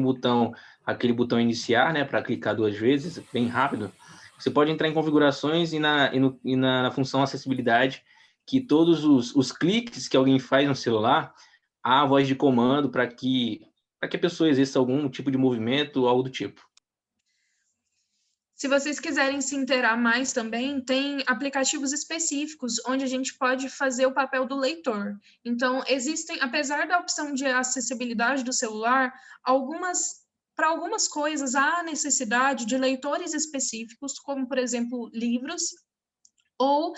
Speaker 8: aquele botão iniciar, né, para clicar 2 vezes, bem rápido, você pode entrar em configurações e na função acessibilidade, que todos os cliques que alguém faz no celular, há a voz de comando para que a pessoa exerça algum tipo de movimento ou algo do tipo.
Speaker 1: Se vocês quiserem se inteirar mais também, tem aplicativos específicos onde a gente pode fazer o papel do leitor. Então, existem, apesar da opção de acessibilidade do celular, para algumas coisas há necessidade de leitores específicos, como, por exemplo, livros, ou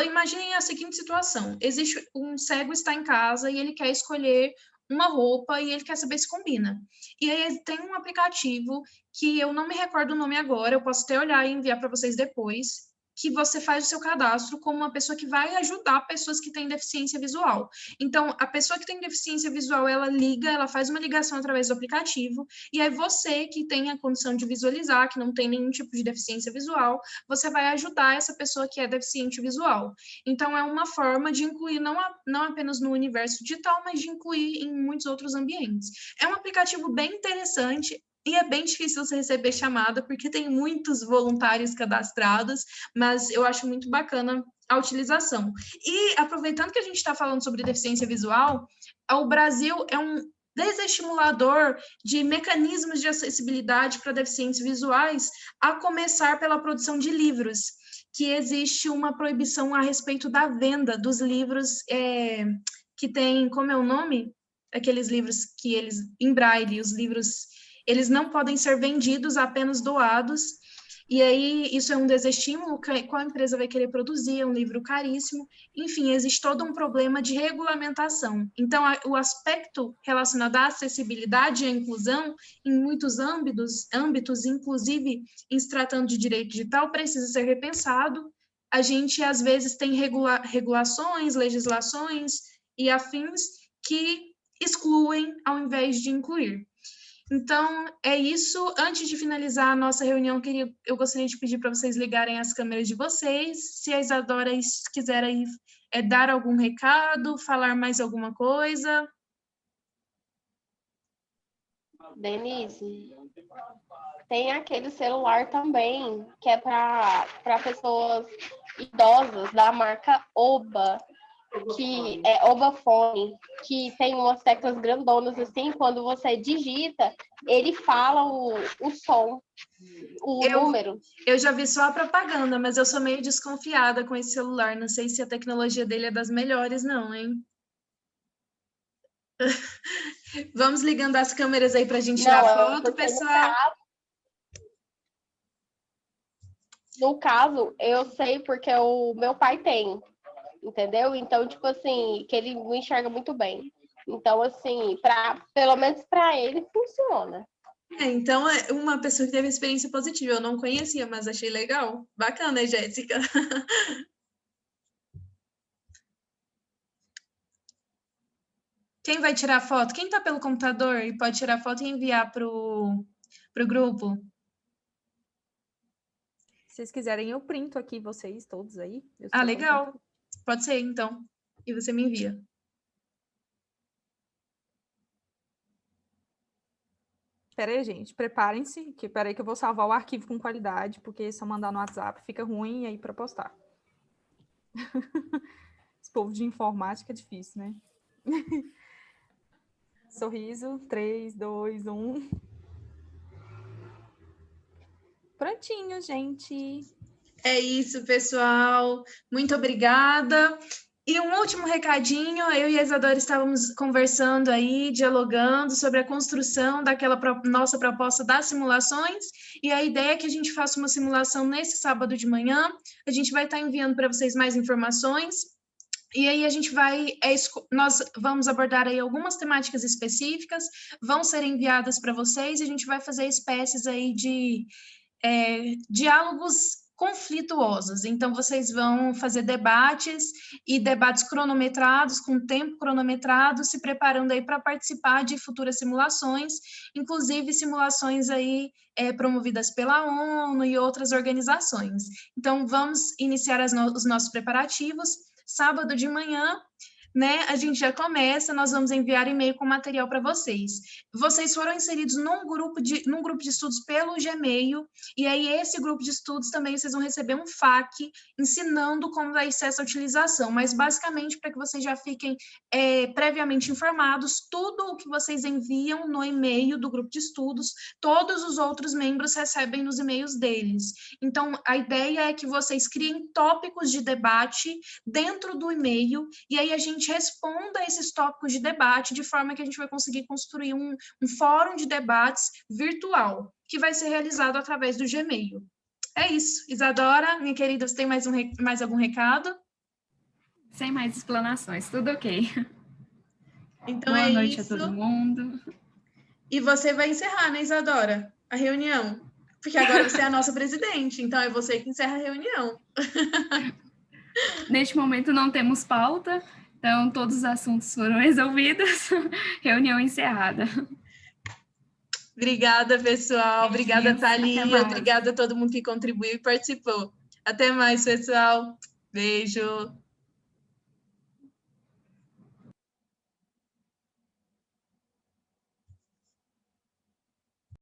Speaker 1: imaginem a seguinte situação: existe um cego está em casa e ele quer escolher uma roupa e ele quer saber se combina. E aí tem um aplicativo que eu não me recordo o nome agora, eu posso até olhar e enviar para vocês depois, que você faz o seu cadastro como uma pessoa que vai ajudar pessoas que têm deficiência visual. Então, a pessoa que tem deficiência visual, ela faz uma ligação através do aplicativo, e aí você que tem a condição de visualizar, que não tem nenhum tipo de deficiência visual, você vai ajudar essa pessoa que é deficiente visual. Então, é uma forma de incluir não apenas no universo digital, mas de incluir em muitos outros ambientes. É um aplicativo bem interessante, e é bem difícil você receber chamada, porque tem muitos voluntários cadastrados, mas eu acho muito bacana a utilização. E, aproveitando que a gente está falando sobre deficiência visual, o Brasil é um desestimulador de mecanismos de acessibilidade para deficientes visuais, a começar pela produção de livros, que existe uma proibição a respeito da venda dos livros que tem, como é o nome? Aqueles livros que em braille, os livros, eles não podem ser vendidos, apenas doados, e aí isso é um desestímulo, qual empresa vai querer produzir, é um livro caríssimo, enfim, existe todo um problema de regulamentação. Então, o aspecto relacionado à acessibilidade e à inclusão, em muitos âmbitos, inclusive em se tratando de direito digital, precisa ser repensado. A gente, às vezes, tem regulações, legislações e afins que excluem ao invés de incluir. Então, é isso. Antes de finalizar a nossa reunião, eu gostaria de pedir para vocês ligarem as câmeras de vocês. Se a Isadora quiser aí, dar algum recado, falar mais alguma coisa.
Speaker 6: Denise, tem aquele celular também, que é para pessoas idosas, da marca Oba, que é Obafone, que tem umas teclas grandonas assim, quando você digita, ele fala o som, número.
Speaker 1: Eu já vi só a propaganda, mas eu sou meio desconfiada com esse celular, não sei se a tecnologia dele é das melhores não, hein? Vamos ligando as câmeras aí pra gente tirar foto, pessoal.
Speaker 6: No caso, eu sei porque o meu pai tem, entendeu? Então, tipo assim, que ele me enxerga muito bem. Então, assim, pelo menos para ele funciona.
Speaker 1: Então, é uma pessoa que teve experiência positiva. Eu não conhecia, mas achei legal. Bacana, Jéssica. Quem vai tirar foto? Quem está pelo computador e pode tirar foto e enviar para o grupo?
Speaker 3: Se vocês quiserem, eu printo aqui vocês todos aí.
Speaker 1: Legal. Pode ser, então. E você me envia.
Speaker 3: Pera aí, gente. Preparem-se. Pera aí que eu vou salvar o arquivo com qualidade, porque se eu mandar no WhatsApp fica ruim aí para postar. Esse povo de informática é difícil, né? Sorriso. 3, 2, 1. Prontinho, gente.
Speaker 1: É isso, pessoal. Muito obrigada. E um último recadinho, eu e a Isadora estávamos conversando aí, dialogando sobre a construção daquela nossa proposta das simulações, e a ideia é que a gente faça uma simulação nesse sábado de manhã. A gente vai estar enviando para vocês mais informações, e aí a gente nós vamos abordar aí algumas temáticas específicas, vão ser enviadas para vocês, e a gente vai fazer espécies aí de diálogos conflituosos. Então, vocês vão fazer debates e debates cronometrados, com tempo cronometrado, se preparando aí para participar de futuras simulações, inclusive simulações aí promovidas pela ONU e outras organizações. Então, vamos iniciar os nossos preparativos. Sábado de manhã, né, a gente já começa, nós vamos enviar e-mail com material para vocês. Vocês foram inseridos num grupo de estudos pelo Gmail, e aí esse grupo de estudos também vocês vão receber um FAQ ensinando como vai ser essa utilização, mas basicamente para que vocês já fiquem previamente informados, tudo o que vocês enviam no e-mail do grupo de estudos, todos os outros membros recebem nos e-mails deles. Então, a ideia é que vocês criem tópicos de debate dentro do e-mail, e aí a gente responda a esses tópicos de debate de forma que a gente vai conseguir construir um fórum de debates virtual, que vai ser realizado através do Gmail. É isso. Isadora, minha querida, você tem mais algum recado?
Speaker 5: Sem mais explanações, tudo ok.
Speaker 1: Então
Speaker 5: Boa noite
Speaker 1: isso.
Speaker 5: a todo mundo.
Speaker 1: E você vai encerrar, né, Isadora, a reunião? Porque agora você é a nossa presidente, então é você que encerra a reunião.
Speaker 5: Neste momento não temos pauta, então todos os assuntos foram resolvidos. Reunião encerrada.
Speaker 1: Obrigada, pessoal. Obrigada, Thalia.
Speaker 5: Obrigada
Speaker 1: Obrigada a todo mundo que contribuiu e participou. Até mais, pessoal. Beijo.